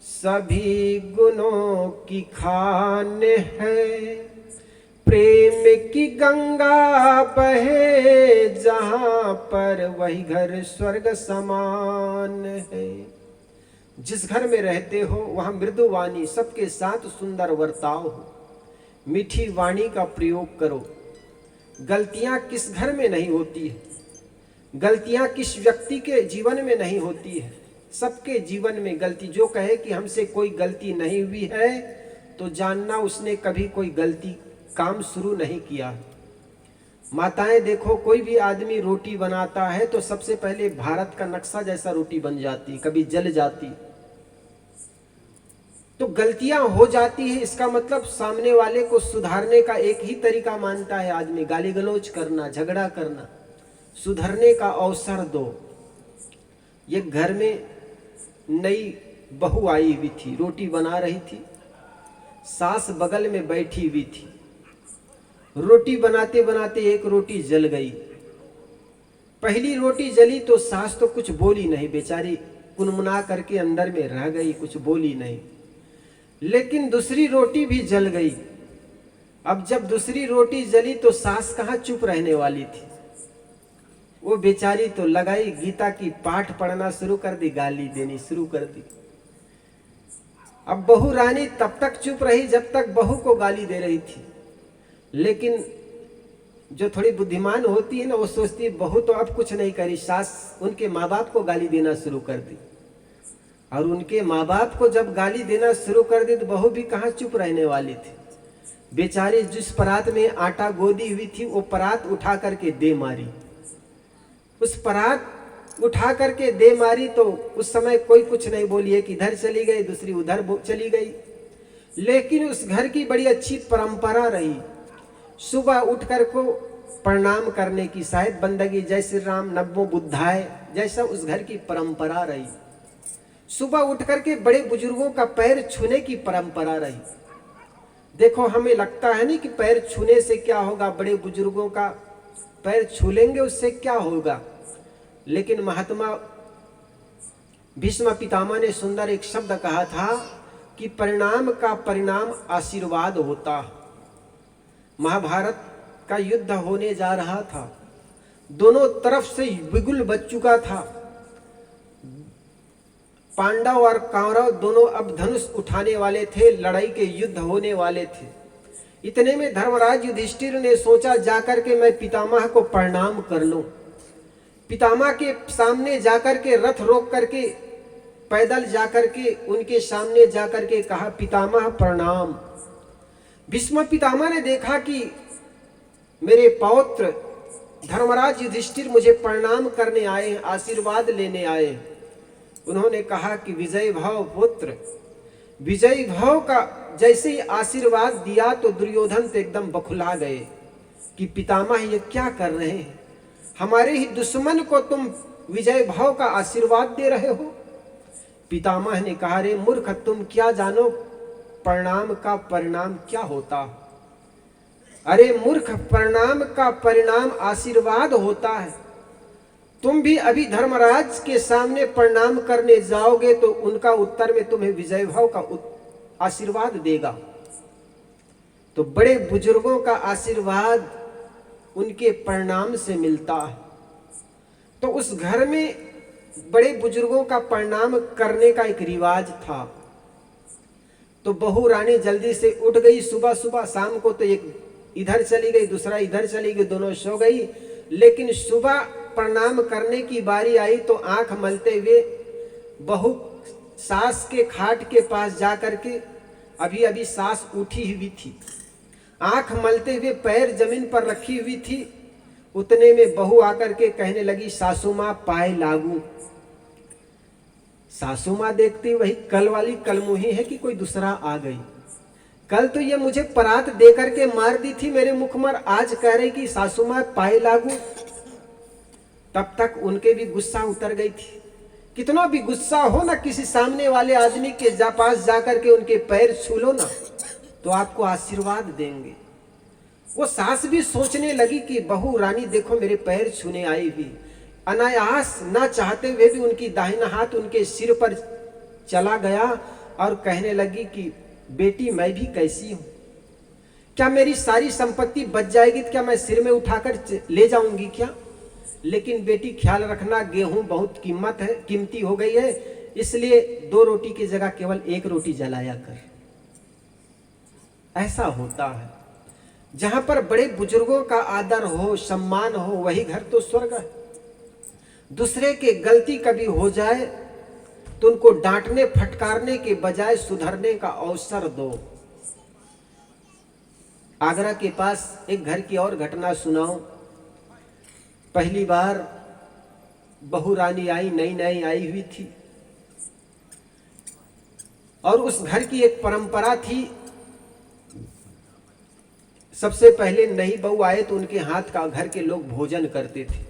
सभी गुणों की खान है। प्रेम की गंगा बहे जहाँ पर वही घर स्वर्ग समान है। जिस घर में रहते हो वहाँ मृदुवाणी, सबके साथ सुंदर वर्ताव हो, मीठी वाणी का प्रयोग करो। गलतियाँ किस घर में नहीं होती है, गलतियाँ किस व्यक्ति के जीवन में नहीं होती है, सबके जीवन में गलती। जो कहे कि हमसे कोई गलती नहीं हुई है तो जानना उसने कभी कोई गलती काम शुरू नहीं किया। माताएं देखो, कोई भी आदमी रोटी बनाता है तो सबसे पहले भारत का नक्शा जैसा रोटी बन जाती, कभी जल जाती। तो गलतियां हो जाती है, इसका मतलब सामने वाले को सुधारने का एक ही तरीका मानता है आदमी, गाली गलौज करना, झगड़ा करना। सुधरने का अवसर दो। ये घर में नई बहू आई हुई थी, रोटी बना रही थी, सास बगल में बैठी हुई थी। रोटी बनाते बनाते एक रोटी जल गई। पहली रोटी जली तो सास तो कुछ बोली नहीं, बेचारी कुनमुना करके अंदर में रह गई, कुछ बोली नहीं। लेकिन दूसरी रोटी भी जल गई। अब जब दूसरी रोटी जली तो सास कहाँ चुप रहने वाली थी, वो बेचारी तो लगाई गीता की पाठ पढ़ना शुरू कर दी, गाली देनी शुरू कर दी। अब बहू रानी तब तक चुप रही जब तक बहू को गाली दे रही थी। लेकिन जो थोड़ी बुद्धिमान होती है ना, वो सोचती है बहू तो अब कुछ नहीं करी, सास उनके माँ बाप को गाली देना शुरू कर दी। और उनके माँ बाप को जब गाली देना शुरू कर दी तो बहू भी कहाँ चुप रहने वाली थी। बेचारी जिस परात में आटा गोदी हुई थी वो परात उठा करके दे मारी। उस परात उठा करके दे मारी तो उस समय कोई कुछ नहीं बोली, एक इधर चली गई, दूसरी उधर चली गई। लेकिन उस घर की बड़ी अच्छी परंपरा रही, सुबह उठकर को प्रणाम करने की, शायद बंदगी जय श्री राम नमो बुद्धाय जैसा उस घर की परंपरा रही। सुबह उठ करके बड़े बुजुर्गों का पैर छूने की परंपरा रही। देखो हमें लगता है नहीं कि पैर छूने से क्या होगा, बड़े बुजुर्गों का पैर छू लेंगे उससे क्या होगा। लेकिन महात्मा भीष्म पितामह ने सुंदर एक शब्द कहा था कि परिणाम का परिणाम आशीर्वाद होता। महाभारत का युद्ध होने जा रहा था, दोनों तरफ से बिगुल बच चुका था। पांडव और कौरव दोनों अब धनुष उठाने वाले थे, लड़ाई के युद्ध होने वाले थे। इतने में धर्मराज युधिष्ठिर ने सोचा जाकर के मैं पितामह को प्रणाम कर लूं। पितामह के सामने जाकर के रथ रोक करके पैदल जाकर के उनके सामने जाकर के कहा पितामह प्रणाम। भीष्म पितामह ने देखा कि मेरे पौत्र धर्मराज युधिष्ठिर मुझे प्रणाम करने आए, आशीर्वाद लेने आए। उन्होंने कहा कि विजय भव पुत्र। विजय भव का जैसे ही आशीर्वाद दिया तो दुर्योधन तो एकदम बखुला गए कि पितामह ये क्या कर रहे हैं, हमारे ही दुश्मन को तुम विजय भव का आशीर्वाद दे रहे हो। पितामह ने कहा रे मूर्ख, तुम क्या जानो प्रणाम का परिणाम क्या होता। अरे मूर्ख, प्रणाम का परिणाम आशीर्वाद होता है। तुम भी अभी धर्मराज के सामने प्रणाम करने जाओगे तो उनका उत्तर में तुम्हें विजय भाव का आशीर्वाद देगा। तो बड़े बुजुर्गों का आशीर्वाद उनके प्रणाम से मिलता है। तो उस घर में बड़े बुजुर्गों का प्रणाम करने का एक रिवाज था। तो बहू रानी जल्दी से उठ गई सुबह सुबह। शाम को तो एक इधर चली गई, दूसरा इधर चली गई, दोनों सो गई। लेकिन सुबह प्रणाम करने की बारी आई तो आंख मलते हुए बहू सास के खाट के पास जाकर के, अभी अभी सास उठी हुई थी, आंख मलते हुए पैर जमीन पर रखी हुई थी। उतने में बहू आकर के कहने लगी सासू माँ पाए लागू। सासू माँ देखती वही कल वाली कलमुही है कि कोई दूसरा आ गई। कल तो ये मुझे परात दे करके मार दी थी मेरे मुख पर, आज कह रही कि सासू माँ पाए लागू। तब तक उनके भी गुस्सा उतर गई थी कितना भी गुस्सा हो ना, किसी सामने वाले आदमी के पास जाकर के उनके पैर छू लो ना, तो आपको आशीर्वाद देंगे। वो सास भी सोचने लगी कि बहू रानी देखो मेरे पैर छूने आई हुई। अनायास ना चाहते हुए भी उनकी दाहिना हाथ उनके सिर पर चला गया और कहने लगी कि बेटी मैं भी कैसी हूं, क्या मेरी सारी संपत्ति बच जाएगी तो क्या मैं सिर में उठाकर ले जाऊंगी क्या? लेकिन बेटी ख्याल रखना, गेहूं बहुत कीमती हो गई है, इसलिए 2 रोटी की जगह केवल 1 रोटी जलाया कर। ऐसा होता है, जहां पर बड़े बुजुर्गों का आदर हो, सम्मान हो, वही घर तो स्वर्ग है। दूसरे के गलती कभी हो जाए तो उनको डांटने फटकारने के बजाय सुधरने का अवसर दो। आगरा के पास एक घर की और घटना सुनाऊं। पहली बार बहू रानी आई, नई नई आई हुई थी, और उस घर की एक परंपरा थी, सबसे पहले नई बहू आए तो उनके हाथ का घर के लोग भोजन करते थे।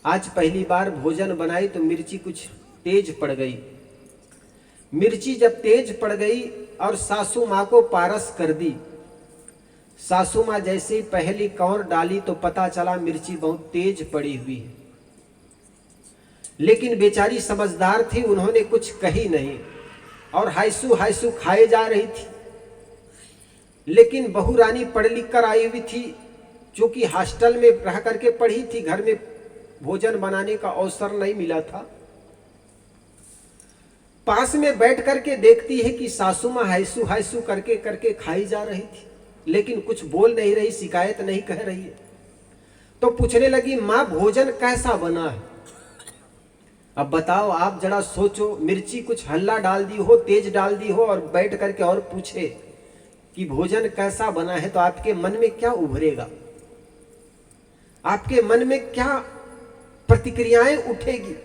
आज पहली बार भोजन बनाई तो मिर्ची कुछ तेज पड़ गई। मिर्ची जब तेज पड़ गई और सासू माँ को पारस कर दी। सासू माँ जैसे ही पहली कौर डाली तो पता चला मिर्ची बहुत तेज पड़ी हुई है, लेकिन बेचारी समझदार थी, उन्होंने कुछ कही नहीं और हायसू हायसू खाए जा रही थी। लेकिन बहू रानी पढ़ लिख कर आई हुई थी, जो कि हॉस्टल में रह करके पढ़ी थी, घर में भोजन बनाने का अवसर नहीं मिला था। पास में बैठ करके देखती है कि सासू माँ हायसू हायसू करके करके खाई जा रही थी, लेकिन कुछ बोल नहीं रही, शिकायत नहीं कह रही है। तो पूछने लगी, माँ भोजन कैसा बना है? अब बताओ, आप जरा सोचो, मिर्ची कुछ हल्ला डाल दी हो, तेज डाल दी हो और बैठ करके और पूछे कि भोजन कैसा बना है, तो आपके मन में क्या उभरेगा? आपके मन में क्या प्रतिक्रियाएं उठेगी?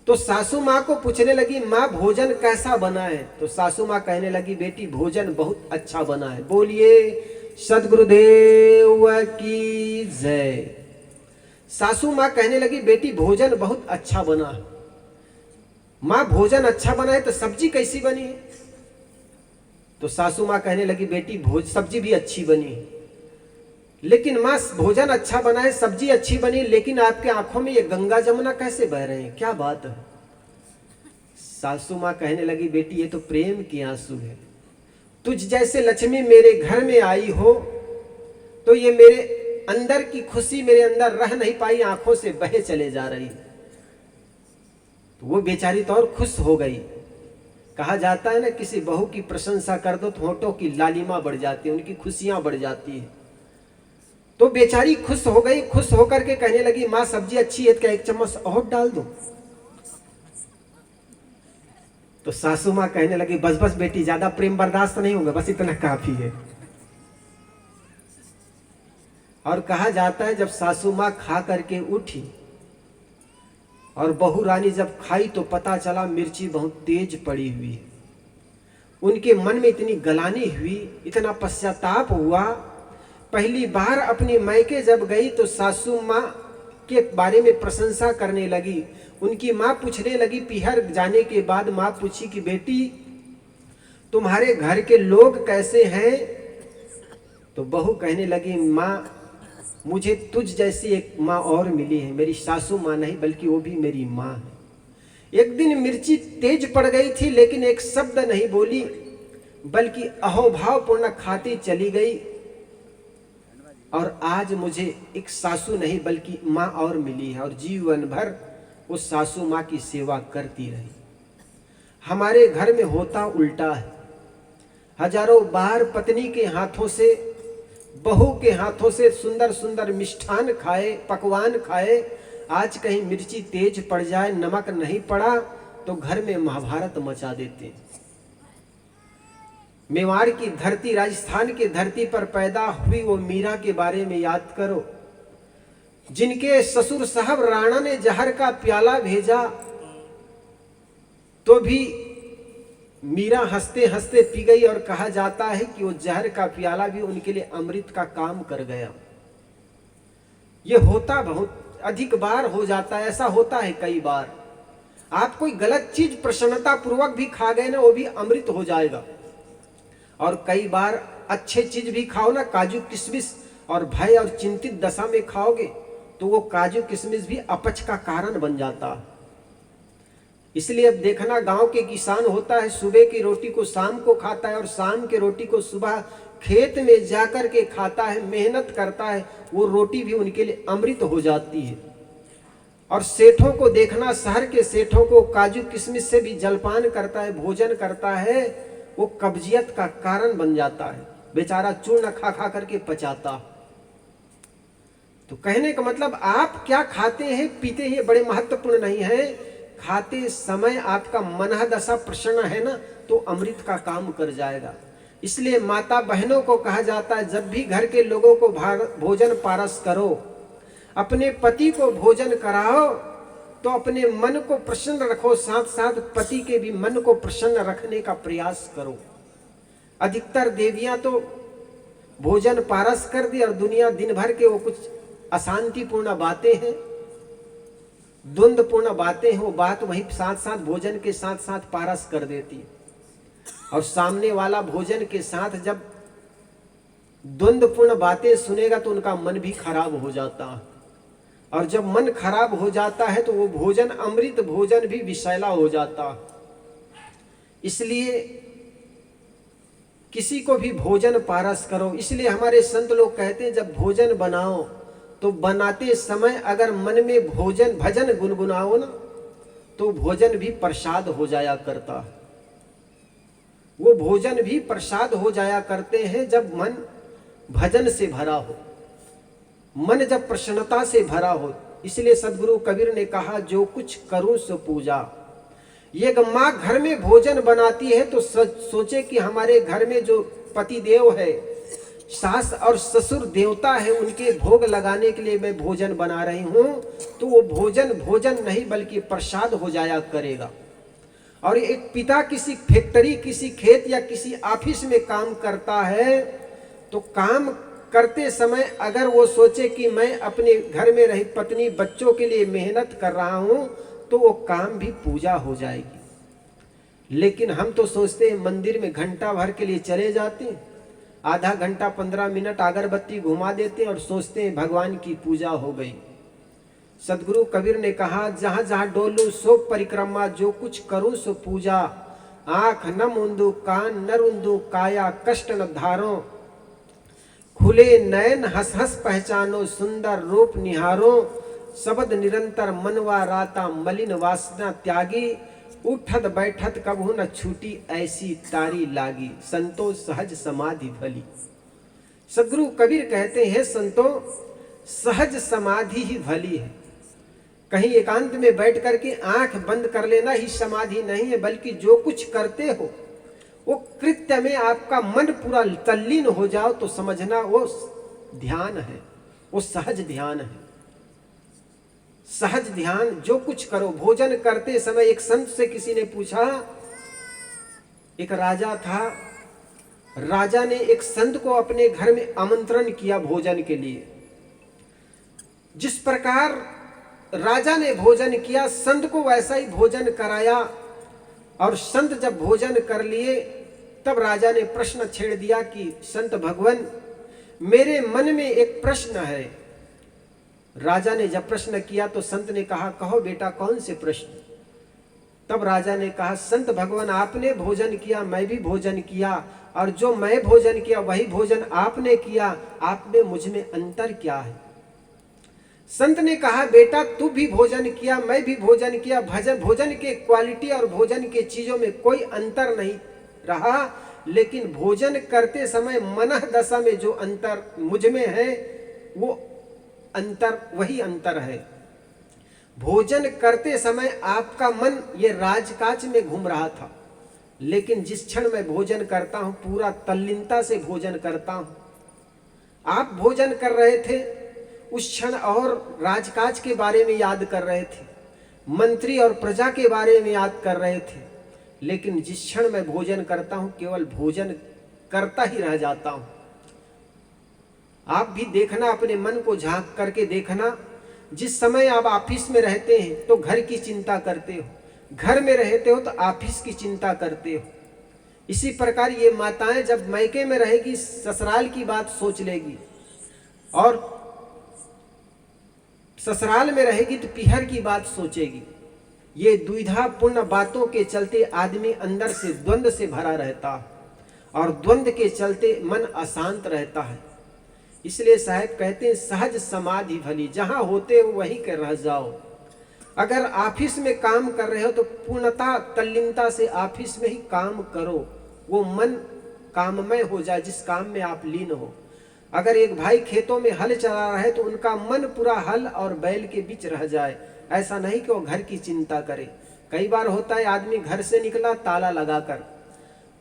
तो सासू माँ को पूछने लगी, माँ भोजन कैसा बना है? तो सासू माँ कहने लगी, बेटी भोजन बहुत अच्छा बना है। बोलिए सद्गुरुदेव की जय। सासू माँ कहने लगी, बेटी भोजन बहुत अच्छा बना है। माँ भोजन अच्छा बना है तो सब्जी कैसी बनी है? तो सासू माँ कहने लगी, बेटी सब्जी भी अच्छी बनी है, लेकिन माँ भोजन अच्छा बना है, सब्जी अच्छी बनी, लेकिन आपके आंखों में ये गंगा जमुना कैसे बह रहे हैं, क्या बात है? सासू माँ कहने लगी, बेटी ये तो प्रेम के आंसू है। तुझ जैसे लक्ष्मी मेरे घर में आई हो तो ये मेरे अंदर की खुशी मेरे अंदर रह नहीं पाई, आंखों से बहे चले जा रही। तो वो बेचारी तो और खुश हो गई। कहा जाता है ना, किसी बहू की प्रशंसा कर दो तो होठों की लालिमा बढ़ जाती है, उनकी खुशियां बढ़ जाती है। तो बेचारी खुश हो गई। खुश होकर के कहने लगी, माँ सब्जी अच्छी है, क्या 1 चम्मच और डाल दूं? तो सासू माँ कहने लगी, बस बस बेटी, ज्यादा प्रेम बर्दाश्त नहीं होगा, बस इतना काफी है। और कहा जाता है, जब सासू माँ खा करके उठी और बहू रानी जब खाई तो पता चला मिर्ची बहुत तेज पड़ी हुई है। उनके मन में इतनी गलानी हुई, इतना पश्चाताप हुआ। पहली बार अपनी मायके जब गई तो सासू माँ के बारे में प्रशंसा करने लगी। उनकी माँ पूछने लगी, पीहर जाने के बाद माँ पूछी कि बेटी तुम्हारे घर के लोग कैसे हैं? तो बहू कहने लगी, माँ मुझे तुझ जैसी एक माँ और मिली है, मेरी सासू माँ नहीं बल्कि वो भी मेरी माँ है। एक दिन मिर्ची तेज पड़ गई थी, लेकिन एक शब्द नहीं बोली, बल्कि अहोभाव पूर्ण खाती चली गई। और आज मुझे एक सासू नहीं बल्कि माँ और मिली है, और जीवन भर उस सासू माँ की सेवा करती रही। हमारे घर में होता उल्टा है। हजारों बार पत्नी के हाथों से, बहू के हाथों से सुंदर सुंदर मिष्ठान खाए, पकवान खाए, आज कहीं मिर्ची तेज पड़ जाए, नमक नहीं पड़ा तो घर में महाभारत मचा देते हैं। मेवाड़ की धरती, राजस्थान की धरती पर पैदा हुई वो मीरा के बारे में याद करो, जिनके ससुर साहब राणा ने जहर का प्याला भेजा तो भी मीरा हंसते हंसते पी गई, और कहा जाता है कि वो जहर का प्याला भी उनके लिए अमृत का काम कर गया। ये होता बहुत अधिक बार हो जाता है, ऐसा होता है कई बार। आप कोई गलत चीज प्रसन्नता पूर्वक भी खा गए ना, वो भी अमृत हो जाएगा। और कई बार अच्छे चीज भी खाओ ना, काजू किशमिश, और भय और चिंतित दशा में खाओगे तो वो काजू किशमिश भी अपच का कारण बन जाता है। इसलिए अब देखना, गांव के किसान होता है, सुबह की रोटी को शाम को खाता है और शाम के रोटी को सुबह खेत में जाकर के खाता है, मेहनत करता है, वो रोटी भी उनके लिए अमृत हो जाती है। और सेठों को देखना, शहर के सेठों को काजू किशमिश से भी जलपान करता है, भोजन करता है, वो कब्जियत का कारण बन जाता है, बेचारा चूर्ण खा खा करके पचाता। तो कहने का मतलब आप क्या खाते हैं पीते हैं बड़े महत्वपूर्ण नहीं है, खाते समय आपका मन दशा प्रसन्न है ना, तो अमृत का काम कर जाएगा। इसलिए माता बहनों को कहा जाता है, जब भी घर के लोगों को भोजन पारस करो, अपने पति को भोजन कराओ, तो अपने मन को प्रसन्न रखो, साथ साथ पति के भी मन को प्रसन्न रखने का प्रयास करो। अधिकतर देवियां तो भोजन पारस कर दी और दुनिया दिन भर के वो कुछ अशांतिपूर्ण बातें हैं, द्वंद्वपूर्ण बातें हैं, वो बात वही साथ साथ भोजन के साथ साथ पारस कर देती। और सामने वाला भोजन के साथ जब द्वंद्वपूर्ण बातें सुनेगा तो उनका मन भी खराब हो जाता है, और जब मन खराब हो जाता है तो वो भोजन, अमृत भोजन भी विषैला हो जाता है। इसलिए किसी को भी भोजन पारस करो। इसलिए हमारे संत लोग कहते हैं, जब भोजन बनाओ तो बनाते समय अगर मन में भोजन भजन गुनगुनाओ ना, तो भोजन भी प्रसाद हो जाया करता है। वो भोजन भी प्रसाद हो जाया करते हैं जब मन भजन से भरा हो, मन जब प्रसन्नता से भरा हो। इसलिए सदगुरु कबीर ने कहा, जो कुछ करूं सो पूजा। ये माँ घर में भोजन बनाती है तो सोचे कि हमारे घर में जो पति देव है, सास और ससुर देवता है, उनके भोग लगाने के लिए मैं भोजन बना रही हूं, तो वो भोजन भोजन नहीं बल्कि प्रसाद हो जाया करेगा। और एक पिता किसी फैक्ट्री, किसी खेत या किसी ऑफिस में काम करता है, तो काम करते समय अगर वो सोचे कि मैं अपने घर में रही पत्नी बच्चों के लिए मेहनत कर रहा हूं, तो वो काम भी पूजा हो जाएगी। लेकिन हम तो सोचते हैं, मंदिर में घंटा भर के लिए चले जाते हैं, आधा घंटा 15 मिनट अगरबत्ती घुमा देते हैं और सोचते हैं भगवान की पूजा हो गई। सदगुरु कबीर ने कहा, जहां जहां डोलू सो परिक्रमा, जो कुछ करूं सो पूजा। आंख न मूंदू, कान न रूंदू, काया कष्ट न धारो, खुले नयन हंस हंस पहचानो, सुंदर रूप निहारो, शब्द निरंतर मनवा राता, मलिन वासना त्यागी, उठत बैठत कबहू न छूटी, ऐसी तारी लागी, संतो सहज समाधि भली। सदगुरु कबीर कहते हैं, संतो सहज समाधि ही भली है। कहीं एकांत में बैठ करके आंख बंद कर लेना ही समाधि नहीं है, बल्कि जो कुछ करते हो वो कृत्य में आपका मन पूरा तल्लीन हो जाओ तो समझना वो ध्यान है, वो सहज ध्यान है। सहज ध्यान, जो कुछ करो। भोजन करते समय एक संत से किसी ने पूछा, एक राजा था, राजा ने एक संत को अपने घर में आमंत्रण किया भोजन के लिए। जिस प्रकार राजा ने भोजन किया, संत को वैसा ही भोजन कराया। और संत जब भोजन कर लिए, तब राजा ने प्रश्न छेड़ दिया कि संत भगवान, मेरे मन में एक प्रश्न है। राजा ने जब प्रश्न किया तो संत ने कहा, कहो बेटा, कौन से प्रश्न? तब राजा ने कहा, संत भगवान, आपने भोजन किया, मैं भी भोजन किया, और जो मैं भोजन किया वही भोजन आपने किया, आप में मुझ में अंतर क्या है? संत ने कहा, बेटा, तू भी भोजन किया, मैं भी भोजन किया, भोजन के क्वालिटी और भोजन के चीजों में कोई अंतर नहीं रहा, लेकिन भोजन करते समय मन दशा में जो अंतर मुझ में है, वो अंतर वही अंतर है। भोजन करते समय आपका मन ये राजकाज में घूम रहा था, लेकिन जिस क्षण मैं भोजन करता हूं, पूरा तल्लीनता से भोजन करता हूं। आप भोजन कर रहे थे उस क्षण और राजकाज के बारे में याद कर रहे थे, मंत्री और प्रजा के बारे में याद कर रहे थे, लेकिन जिस क्षण मैं भोजन करता हूं, केवल भोजन करता ही रह जाता हूं। आप भी देखना, अपने मन को झांक करके देखना। जिस समय आप ऑफिस में रहते हैं तो घर की चिंता करते हो, घर में रहते हो तो ऑफिस की चिंता करते हो। इसी प्रकार ये माताएं जब मैके में रहेगी ससुराल की बात सोच लेगी, और ससुराल में रहेगी तो पीहर की बात सोचेगी। ये द्विधापूर्ण बातों के चलते आदमी अंदर से द्वंद्व से भरा रहता है, और द्वंद्व के चलते मन अशांत रहता है। इसलिए साहब कहते हैं सहज समाधि भली, जहां होते हो वहीं के रह जाओ। अगर ऑफिस में काम कर रहे हो तो पूर्णता तल्लीनता से ऑफिस में ही काम करो, वो मन काममय हो जाए जिस काम में आप लीन हो। अगर एक भाई खेतों में हल चला रहा है तो उनका मन पूरा हल और बैल के बीच रह जाए, ऐसा नहीं कि वो घर की चिंता करे। कई बार होता है आदमी घर से निकला ताला लगाकर,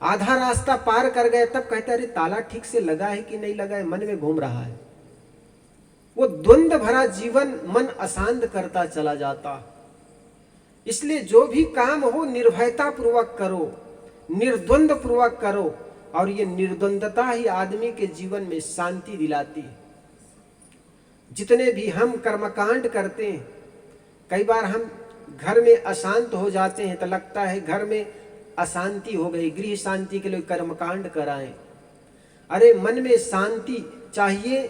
आधा रास्ता पार कर गए, तब कहते अरे ताला ठीक से लगा है कि नहीं लगा है, मन में घूम रहा है। वो द्वंद्व भरा जीवन मन अशांत करता चला जाता। इसलिए जो भी काम हो निर्भयता पूर्वक करो, निर्द्वंद पूर्वक करो, और ये निर्द्वंदता ही आदमी के जीवन में शांति दिलाती है। जितने भी हम कर्मकांड करते हैं, कई बार हम घर में अशांत हो जाते हैं तो लगता है घर में अशांति हो गई, गृह शांति के लिए कर्मकांड कराएं। अरे मन में शांति चाहिए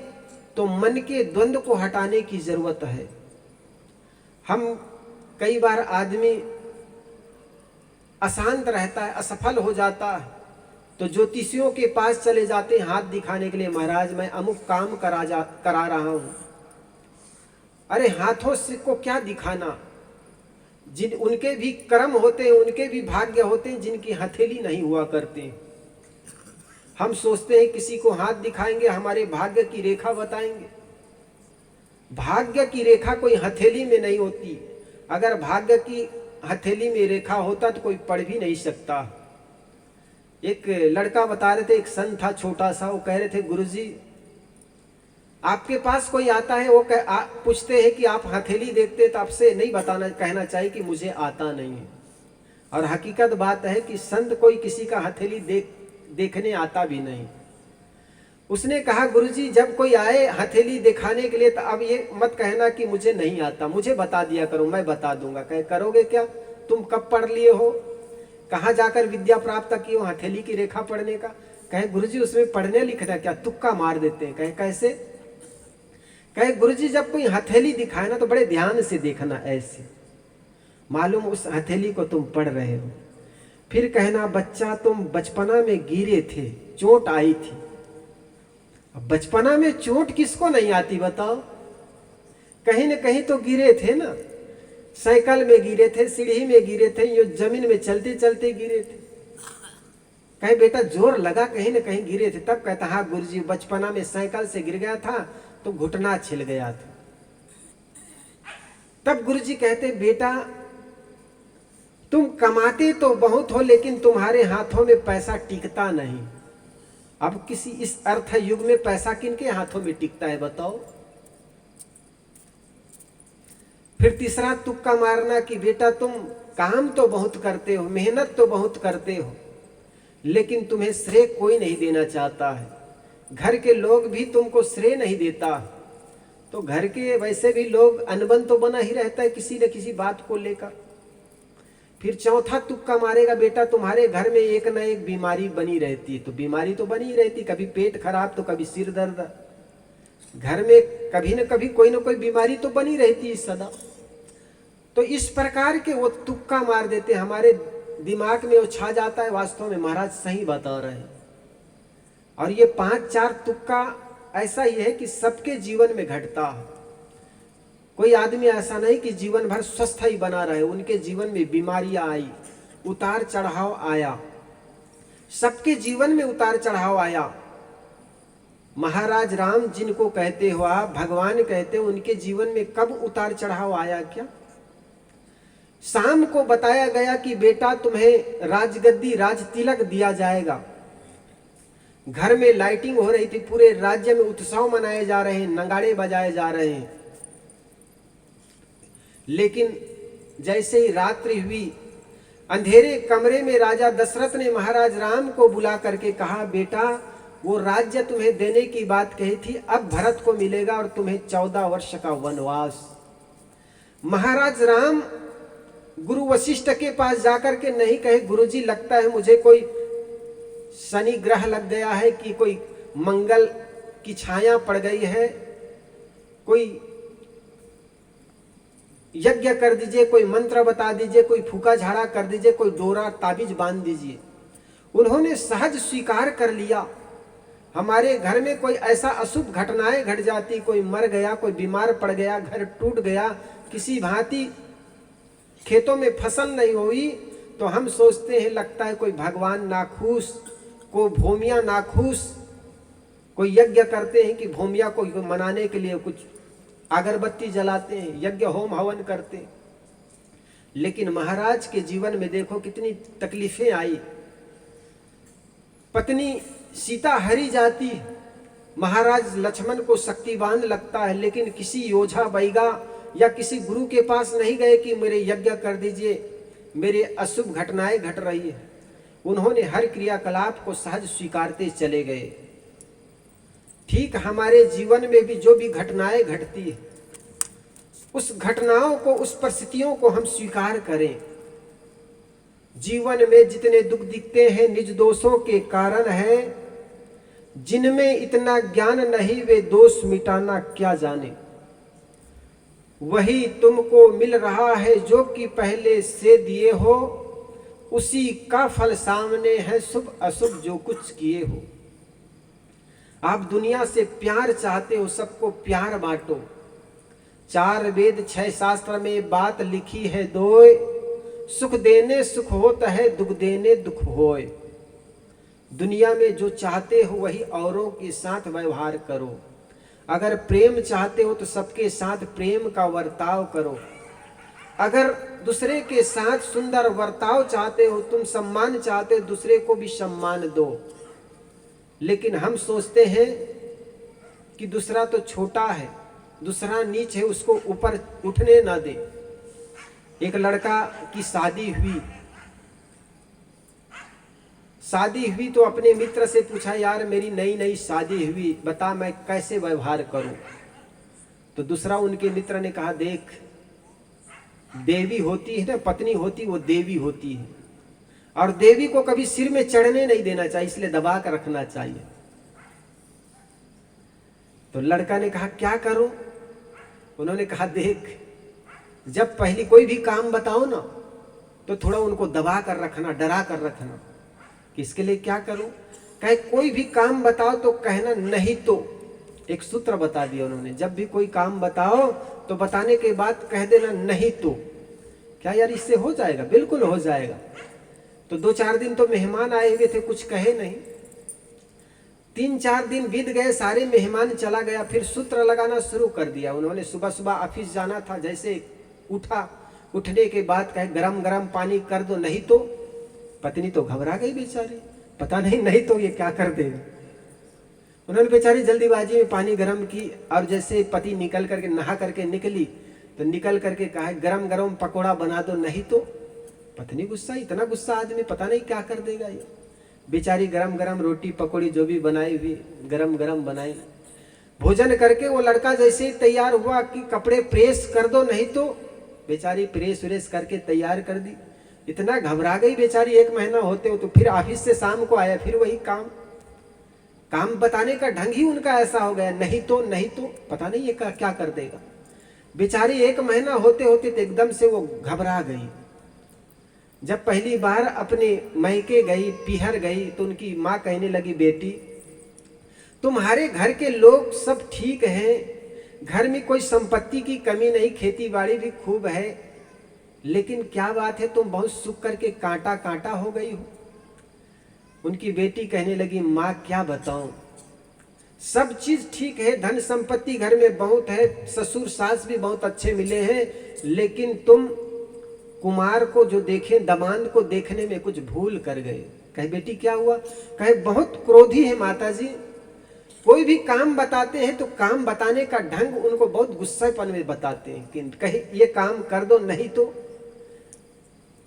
तो मन के द्वंद्व को हटाने की जरूरत है। हम कई बार आदमी अशांत रहता है, असफल हो जाता है, तो ज्योतिषियों के पास चले जाते हैं हाथ दिखाने के लिए, महाराज मैं अमुक काम करा रहा हूं। अरे हाथों से को क्या दिखाना, जिन उनके भी कर्म होते हैं, उनके भी भाग्य होते हैं जिनकी हथेली नहीं हुआ करते। हम सोचते हैं किसी को हाथ दिखाएंगे हमारे भाग्य की रेखा बताएंगे। भाग्य की रेखा कोई हथेली में नहीं होती। अगर भाग्य की हथेली में रेखा होता तो कोई पढ़ भी नहीं सकता। एक लड़का बता रहे थे, एक संत था छोटा सा, वो कह रहे थे गुरुजी आपके पास कोई आता है, वो पूछते हैं कि आप हथेली देखते, तो आपसे नहीं बताना, कहना चाहिए कि मुझे आता नहीं है। और हकीकत बात है कि संत कोई किसी का हथेली देखने आता भी नहीं। उसने कहा गुरुजी जब कोई आए हथेली दिखाने के लिए तो अब ये मत कहना कि मुझे नहीं आता, मुझे बता दिया करो, मैं बता दूंगा। कहे करोगे क्या, तुम कब पढ़ लिए हो, कहाँ जाकर विद्या प्राप्त की हो हथेली की रेखा पढ़ने का। कहे गुरुजी उसमें पढ़ने लिखना क्या, तुक्का मार देते हैं। कहे कैसे, कहे गुरुजी जब कोई हथेली दिखाए ना तो बड़े ध्यान से देखना, ऐसे मालूम उस हथेली को तुम पढ़ रहे हो। फिर कहना बच्चा तुम बचपना में गिरे थे, चोट आई थी। अब बचपना में चोट किसको नहीं आती बताओ, कहीं न कहीं तो गिरे थे ना, साइकिल में गिरे थे, सीढ़ी में गिरे थे, यो जमीन में चलते चलते गिरे थे। कहे बेटा जोर लगा, कहीं न कहीं गिरे थे। तब कहता हाँ गुरुजी बचपना में साइकिल से गिर गया था तो घुटना छिल गया था। तब गुरुजी कहते बेटा तुम कमाते तो बहुत हो लेकिन तुम्हारे हाथों में पैसा टिकता नहीं। अब किसी इस अर्थ युग में पैसा किनके हाथों में टिकता है बताओ। फिर तीसरा तुक्का मारना कि बेटा तुम काम तो बहुत करते हो, मेहनत तो बहुत करते हो, लेकिन तुम्हें श्रेय कोई नहीं देना चाहता है। घर के लोग भी तुमको श्रेय नहीं देता, तो घर के वैसे भी लोग अनबन तो बना ही रहता है किसी न किसी बात को लेकर। फिर चौथा तुक्का मारेगा बेटा तुम्हारे घर में एक न एक बीमारी बनी रहती है। तो बीमारी तो बनी ही रहती, कभी पेट खराब तो कभी सिर दर्द, घर में कभी न कभी कोई ना कोई बीमारी तो बनी रहती है सदा। तो इस प्रकार के वो तुक्का मार देते, हमारे दिमाग में वो छा जाता है वास्तव में महाराज सही बता रहे हैं। और ये 5-4 तुक्का ऐसा ही है कि सबके जीवन में घटता है। कोई आदमी ऐसा नहीं कि जीवन भर स्वस्थ ही बना रहे, उनके जीवन में बीमारियां आई, उतार चढ़ाव आया, सबके जीवन में उतार चढ़ाव आया। महाराज राम जिनको कहते हो आप, भगवान कहते हो, उनके जीवन में कब उतार चढ़ाव आया क्या। शाम को बताया गया कि बेटा तुम्हें राजगद्दी राज तिलक दिया जाएगा। घर में लाइटिंग हो रही थी, पूरे राज्य में उत्सव मनाए जा रहे हैं, नगाड़े बजाए जा रहे हैं। लेकिन जैसे ही रात्रि हुई, अंधेरे कमरे में राजा दशरथ ने महाराज राम को बुला करके कहा बेटा वो राज्य तुम्हें देने की बात कही थी, अब भरत को मिलेगा और तुम्हें 14 वर्ष का वनवास। महाराज राम गुरु वशिष्ठ के पास जाकर के नहीं कहे गुरुजी लगता है मुझे कोई शनि ग्रह लग गया है कि कोई मंगल की छाया पड़ गई है, कोई यज्ञ कर दीजिए, कोई मंत्र बता दीजिए, कोई फूका झाड़ा कर दीजिए, कोई डोरा ताबीज बांध दीजिए। उन्होंने सहज स्वीकार कर लिया हमारे घर में कोई ऐसा अशुभ घटनाएं घट जाती, कोई मर गया, कोई बीमार पड़ गया, घर टूट गया, किसी भांति खेतों में फसल नहीं हुई, तो हम सोचते हैं लगता है कोई भगवान नाखुश, को भूमिया नाखुश, कोई यज्ञ करते हैं कि भूमिया को मनाने के लिए कुछ अगरबत्ती जलाते हैं, यज्ञ होम हवन करते हैं। लेकिन महाराज के जीवन में देखो कितनी तकलीफें आई। पत्नी सीता हरी जाती, महाराज लक्ष्मण को शक्तिवान लगता है, लेकिन किसी योझा बैगा या किसी गुरु के पास नहीं गए कि मेरे यज्ञ कर दीजिए, मेरे अशुभ घटनाएं घट रही है। उन्होंने हर क्रियाकलाप को सहज स्वीकारते चले गए। ठीक हमारे जीवन में भी जो भी घटनाएं घटती है, उस घटनाओं को, उस परिस्थितियों को हम स्वीकार करें। जीवन में जितने दुख दिखते हैं निज दोषों के कारण है, जिनमें इतना ज्ञान नहीं वे दोष मिटाना क्या जाने। वही तुमको मिल रहा है जो कि पहले से दिए हो, उसी का फल सामने है शुभ अशुभ जो कुछ किए हो। आप दुनिया से प्यार चाहते हो, सबको प्यार बांटो। 4 वेद 6 शास्त्र में बात लिखी है दोय, सुख देने सुख होता है, दुख देने दुख होए। दुनिया में जो चाहते हो वही औरों के साथ व्यवहार करो। अगर प्रेम चाहते हो तो सबके साथ प्रेम का वर्ताव करो। अगर दूसरे के साथ सुंदर वर्ताव चाहते हो, तुम सम्मान चाहते हो, दूसरे को भी सम्मान दो। लेकिन हम सोचते हैं कि दूसरा तो छोटा है, दूसरा नीच है, उसको ऊपर उठने ना दे। एक लड़का की शादी हुई तो अपने मित्र से पूछा, यार मेरी नई नई शादी हुई, बता मैं कैसे व्यवहार करूं। तो दूसरा उनके मित्र ने कहा, देख देवी होती है ना, पत्नी होती वो देवी होती है, और देवी को कभी सिर में चढ़ने नहीं देना चाहिए, इसलिए दबा कर रखना चाहिए। तो लड़का ने कहा क्या करूं? उन्होंने कहा देख, जब पहली कोई भी काम बताओ ना तो थोड़ा उनको दबा कर रखना, डरा कर रखना। किसके लिए क्या करूं? कहे कोई भी काम बताओ तो कहना नहीं तो। एक सूत्र बता दिया उन्होंने, जब भी कोई काम बताओ तो बताने के बाद कह देना नहीं तो। क्या यार इससे हो जाएगा? बिल्कुल हो जाएगा। तो 2-4 दिन तो मेहमान आए हुए थे, कुछ कहे नहीं। 3-4 दिन बीत गए, सारे मेहमान चला गया, फिर सूत्र लगाना शुरू कर दिया उन्होंने। सुबह सुबह ऑफिस जाना था, जैसे उठा, उठने के बाद कहे गरम गरम पानी कर दो, नहीं तो। पत्नी तो घबरा गई बेचारी, पता नहीं तो ये क्या कर देगा। उन्होंने बेचारी जल्दीबाजी में पानी गरम की, और जैसे पति निकल करके नहा करके निकली तो निकल करके कहा गरम गरम पकोड़ा बना दो, नहीं तो। पत्नी गुस्सा, इतना गुस्सा आदमी पता नहीं क्या कर देगा ये। बेचारी गरम गरम रोटी पकौड़ी जो भी बनाई हुई गरम गरम बनाई। भोजन करके वो लड़का जैसे ही तैयार हुआ कि कपड़े प्रेस कर दो, नहीं तो। बेचारी प्रेस व्रेस करके तैयार कर दी। इतना घबरा गई बेचारी, 1 महीना होते हो। तो फिर ऑफिस से शाम को आया, फिर वही काम बताने का ढंग ही उनका ऐसा हो गया, नहीं तो पता नहीं ये क्या कर देगा। बेचारी 1 महीना होते होते तो एकदम से वो घबरा गई। जब पहली बार अपने मैके गई, पीहर गई, तो उनकी माँ कहने लगी, बेटी तुम्हारे घर के लोग सब ठीक हैं, घर में कोई संपत्ति की कमी नहीं, खेती बाड़ी भी खूब है, लेकिन क्या बात है तुम बहुत सूख करके कांटा कांटा हो गई हो। उनकी बेटी कहने लगी, माँ क्या बताऊं, सब चीज ठीक है, धन संपत्ति घर में बहुत है, ससुर सास भी बहुत अच्छे मिले हैं, लेकिन तुम कुमार को जो देखे, दमाद को देखने में कुछ भूल कर गए। कहे बेटी क्या हुआ? कहे बहुत क्रोधी है माताजी, कोई भी काम बताते हैं तो काम बताने का ढंग उनको बहुत गुस्सेपन में बताते हैं कि कहे ये काम कर दो, नहीं तो।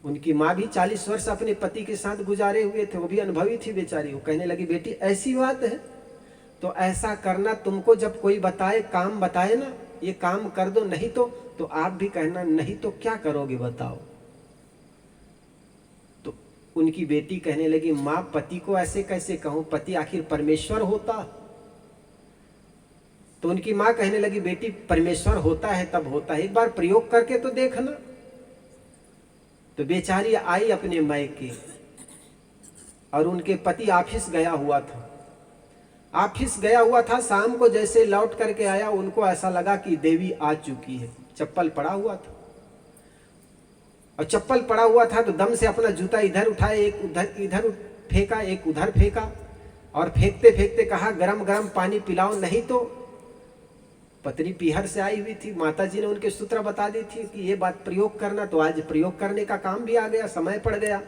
उनकी माँ भी 40 वर्ष अपने पति के साथ गुजारे हुए थे, वो भी अनुभवी थी बेचारी। वो कहने लगी, बेटी ऐसी बात है तो ऐसा करना, तुमको जब कोई बताए, काम बताए ना, ये काम कर दो, नहीं तो आप भी कहना नहीं तो। क्या करोगे बताओ? उनकी बेटी कहने लगी, माँ पति को ऐसे कैसे कहूं, पति आखिर परमेश्वर होता। तो उनकी माँ कहने लगी, बेटी परमेश्वर होता है तब होता है, एक बार प्रयोग करके तो देखना। तो बेचारी आई अपने मायके, और उनके पति ऑफिस गया हुआ था। शाम को जैसे लौट करके आया, उनको ऐसा लगा कि देवी आ चुकी है। चप्पल पड़ा हुआ था, और चप्पल पड़ा हुआ था तो दम से अपना जूता इधर उठाए, एक इधर फेंका, एक उधर फेंका, और फेंकते फेंकते कहा, गरम गरम पानी पिलाओ, नहीं तो। पत्नी पीहर से आई हुई थी, माता जी ने उनके सूत्र बता दी थी कि ये बात प्रयोग करना, तो आज प्रयोग करने का काम भी आ गया, समय पड़ गया।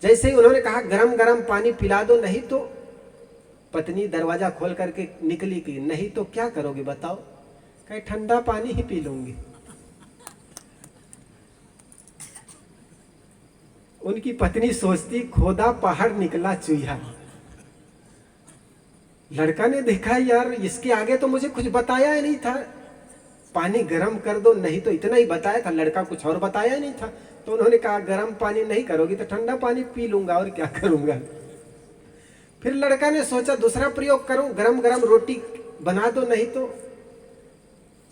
जैसे ही उन्होंने कहा गरम गरम पानी पिला दो, नहीं तो पत्नी दरवाजा खोल करके निकली कि नहीं तो क्या करोगे बताओ। कहे ठंडा पानी ही पी लूंगी। उनकी पत्नी सोचती, खोदा पहाड़ निकला चूहा। लड़का ने देखा, यार इसके आगे तो मुझे कुछ बताया ही नहीं था, पानी गर्म कर दो, नहीं तो इतना ही बताया था, लड़का कुछ और बताया ही नहीं था। तो उन्होंने कहा गर्म पानी नहीं करोगी तो ठंडा पानी पी लूंगा, और क्या करूंगा। फिर लड़का ने सोचा दूसरा प्रयोग करूं, गरम गरम रोटी बना दो, नहीं तो।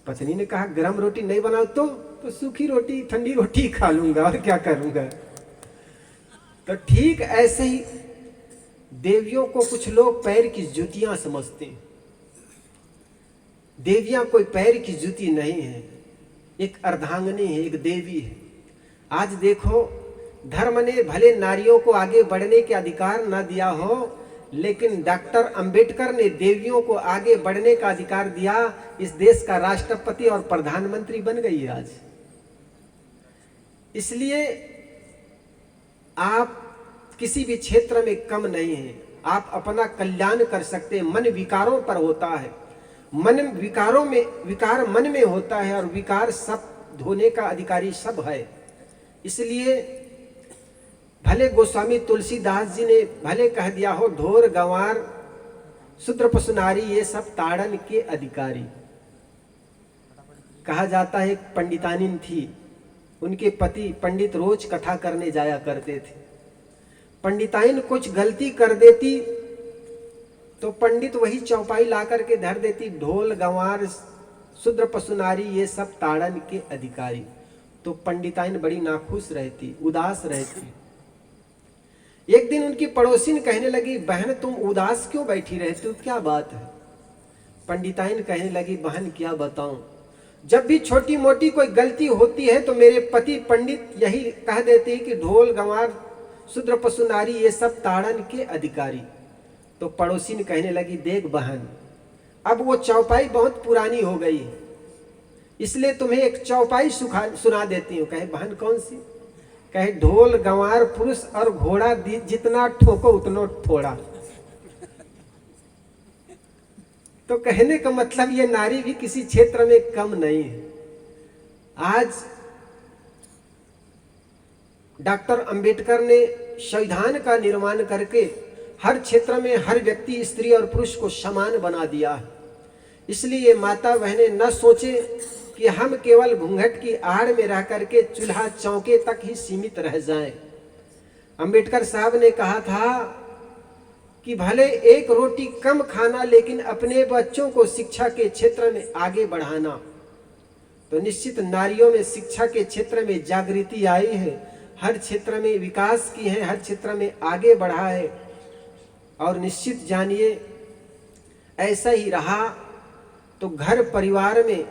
पत्नी ने कहा गरम रोटी नहीं बनाओ तो सूखी रोटी, ठंडी रोटी खा लूंगा, और क्या करूंगा। तो ठीक ऐसे ही देवियों को कुछ लोग पैर की जूतियां समझते हैं। देवियां कोई पैर की जूती नहीं है, एक अर्धांगिनी है, एक देवी है। आज देखो, धर्म ने भले नारियों को आगे बढ़ने के अधिकार न दिया हो, लेकिन डॉक्टर अंबेडकर ने देवियों को आगे बढ़ने का अधिकार दिया। इस देश का राष्ट्रपति और प्रधानमंत्री बन गई है आज। इसलिए आप किसी भी क्षेत्र में कम नहीं हैं, आप अपना कल्याण कर सकते हैं। मन विकारों पर होता है, मन विकारों में, विकार मन में होता है, और विकार सब धोने का अधिकारी सब है। इसलिए भले गोस्वामी तुलसीदास जी ने भले कह दिया हो, ढोर गंवार शूद्र पशु नारी ये सब ताड़न के अधिकारी। कहा जाता है एक पंडितानी थी, उनके पति पंडित रोज कथा करने जाया करते थे। पंडिताइन कुछ गलती कर देती तो पंडित वही चौपाई ला करके धर देती, ढोल गंवार शूद्र पशु नारी ये सब ताड़न के अधिकारी। तो पंडिताइन बड़ी नाखुश रहती, उदास रहती। एक दिन उनकी पड़ोसिन कहने लगी, बहन तुम उदास क्यों बैठी रहती हो, क्या बात है। पंडिताइन कहने लगी, बहन क्या बताऊं, जब भी छोटी मोटी कोई गलती होती है तो मेरे पति पंडित यही कह देते हैं कि ढोल गंवार शूद्र पशु नारी ये सब ताड़न के अधिकारी। तो पड़ोसिन कहने लगी, देख बहन, अब वो चौपाई बहुत पुरानी हो गई, इसलिए तुम्हें एक चौपाई सुना देती हूँ। कहे बहन कौन सी। कहे ढोल गंवार पुरुष और घोड़ा जितना ठोको उतना थोड़ा। तो कहने का मतलब ये नारी भी किसी क्षेत्र में कम नहीं है। आज डॉक्टर अंबेडकर ने संविधान का निर्माण करके हर क्षेत्र में हर व्यक्ति स्त्री और पुरुष को समान बना दिया है। इसलिए माता बहनें न सोचे कि हम केवल घूंघट की आड़ में रह करके चूल्हा चौके तक ही सीमित रह जाएं। अंबेडकर साहब ने कहा था कि भले एक रोटी कम खाना, लेकिन अपने बच्चों को शिक्षा के क्षेत्र में आगे बढ़ाना। तो निश्चित नारियों में शिक्षा के क्षेत्र में जागृति आई है, हर क्षेत्र में विकास की है, हर क्षेत्र में आगे बढ़ा है। और निश्चित जानिए ऐसा ही रहा तो घर परिवार में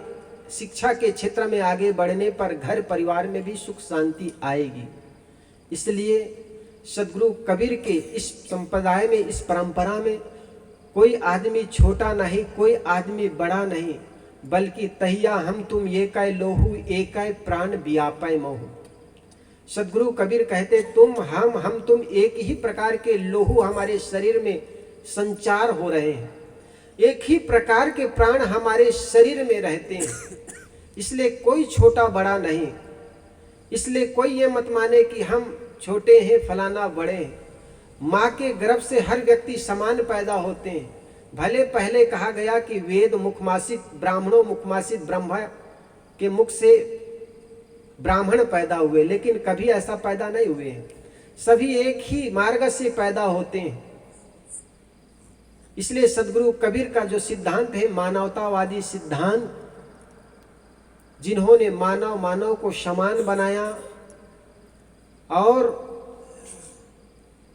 शिक्षा के क्षेत्र में आगे बढ़ने पर घर परिवार में भी सुख शांति आएगी। इसलिए सदगुरु कबीर के इस संप्रदाय में, इस परंपरा में कोई आदमी छोटा नहीं, कोई आदमी बड़ा नहीं, बल्कि तहिया हम तुम ये कै लोहू एक प्राण व्यापय मोहू। सदगुरु कबीर कहते तुम हम तुम एक ही प्रकार के लोहू हमारे शरीर में संचार हो रहे हैं, एक ही प्रकार के प्राण हमारे शरीर में रहते हैं। इसलिए कोई छोटा बड़ा नहीं, इसलिए कोई ये मत माने कि हम छोटे हैं फलाना बड़े हैं। माँ के गर्भ से हर व्यक्ति समान पैदा होते हैं। भले पहले कहा गया कि वेद मुखमासित ब्राह्मणों मुखमासित ब्रह्मा के मुख से ब्राह्मण पैदा हुए, लेकिन कभी ऐसा पैदा नहीं हुए हैं। सभी एक ही मार्ग से पैदा होते हैं। इसलिए सदगुरु कबीर का जो सिद्धांत है मानवतावादी सिद्धांत, जिन्होंने मानव को समान बनाया, और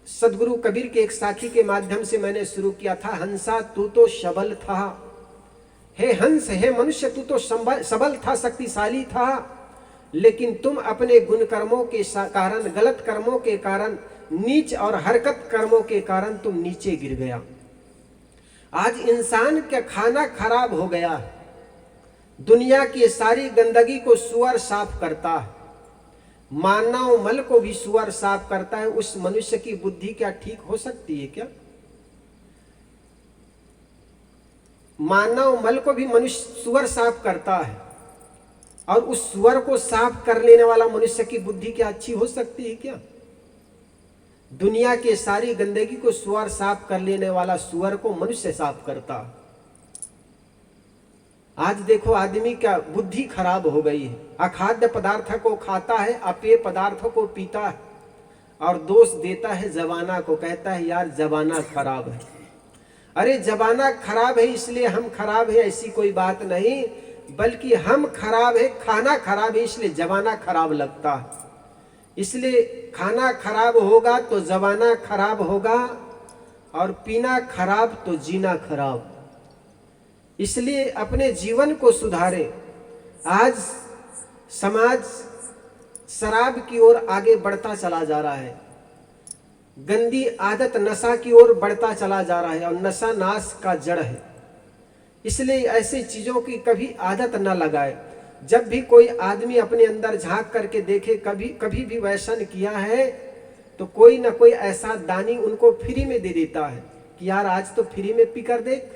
सदगुरु कबीर के एक साखी के माध्यम से मैंने शुरू किया था, हंसा तू तो सबल था, हे हंस हे मनुष्य तू तो सबल था, शक्तिशाली था, लेकिन तुम अपने गुण कर्मों के कारण, गलत कर्मों के कारण, नीच और हरकत कर्मों के कारण तुम नीचे गिर गया। आज इंसान का खाना खराब हो गया, दुनिया की सारी गंदगी को सुअर साफ करता है, मानव मल को भी सुअर साफ करता है। उस मनुष्य की बुद्धि क्या ठीक हो सकती है क्या? मानव मल को भी मनुष्य सुअर साफ करता है, और उस सुअर को साफ कर लेने वाला मनुष्य की बुद्धि क्या अच्छी हो सकती है क्या? दुनिया के सारी गंदगी को सुअर साफ कर लेने वाला सुअर को मनुष्य साफ करता। आज देखो आदमी का बुद्धि खराब हो गई है, अखाद्य पदार्थ को खाता है, अपेय पदार्थों को पीता है, और दोष देता है जमाना को, कहता है यार जमाना खराब है। अरे जमाना खराब है इसलिए हम खराब है ऐसी कोई बात नहीं, बल्कि हम खराब है, खाना खराब है इसलिए जमाना खराब लगता है। इसलिए खाना खराब होगा तो जमाना खराब होगा, और पीना खराब तो जीना खराब। इसलिए अपने जीवन को सुधारें। आज समाज शराब की ओर आगे बढ़ता चला जा रहा है, गंदी आदत नशा की ओर बढ़ता चला जा रहा है, और नशा नाश का जड़ है। इसलिए ऐसी चीजों की कभी आदत न लगाए। जब भी कोई आदमी अपने अंदर झांक करके देखे कभी भी व्यसन किया है, तो कोई ना कोई ऐसा दानी उनको फ्री में दे देता है कि यार आज तो फ्री में पी कर देख।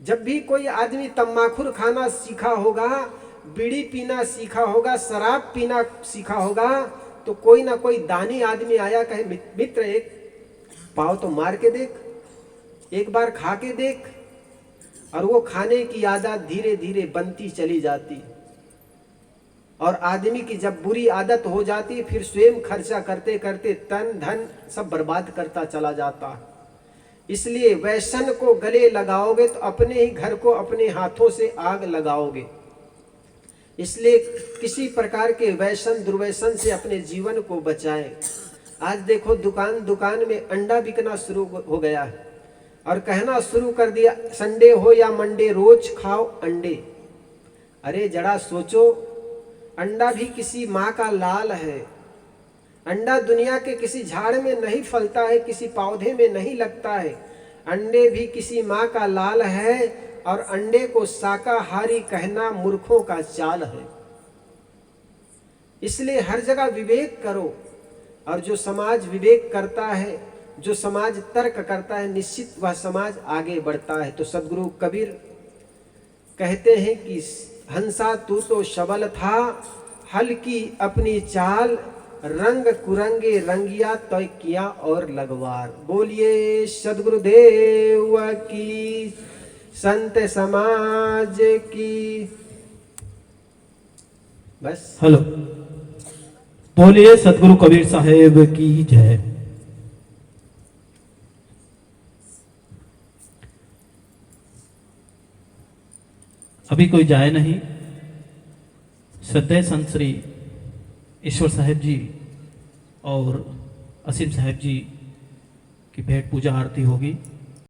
जब भी कोई आदमी तम्बाकू खाना सीखा होगा, बीड़ी पीना सीखा होगा, शराब पीना सीखा होगा, तो कोई ना कोई दानी आदमी आया, कहे मित्र एक पाव तो मार के देख, एक बार खा के देख। और वो खाने की आदत धीरे धीरे बनती चली जाती, और आदमी की जब बुरी आदत हो जाती फिर स्वयं खर्चा करते करते तन धन सब बर्बाद करता चला जाता। इसलिए व्यसन को गले लगाओगे तो अपने ही घर को अपने हाथों से आग लगाओगे। इसलिए किसी प्रकार के व्यसन दुर्व्यसन से अपने जीवन को बचाएं। आज देखो दुकान में अंडा बिकना शुरू हो गया है, और कहना शुरू कर दिया संडे हो या मंडे रोज खाओ अंडे। अरे जरा सोचो, अंडा भी किसी माँ का लाल है। अंडा दुनिया के किसी झाड़ में नहीं फलता है, किसी पौधे में नहीं लगता है। अंडे भी किसी माँ का लाल है, और अंडे को शाकाहारी कहना मूर्खों का चाल है। इसलिए हर जगह विवेक करो, और जो समाज विवेक करता है, जो समाज तर्क करता है, निश्चित वह समाज आगे बढ़ता है। तो सदगुरु कबीर कहते हैं कि हंसा तू तो सबल था, हल्की अपनी चाल, रंग कुरंगे रंगिया तय किया और लगवार। बोलिए सदगुरुदेव की, संत समाज की। बस हेलो, बोलिए सदगुरु कबीर साहेब की जय। अभी कोई जाए नहीं। श्रद्धेय संत श्री ईश्वर साहेब जी और असीम साहेब जी की भेंट पूजा आरती होगी।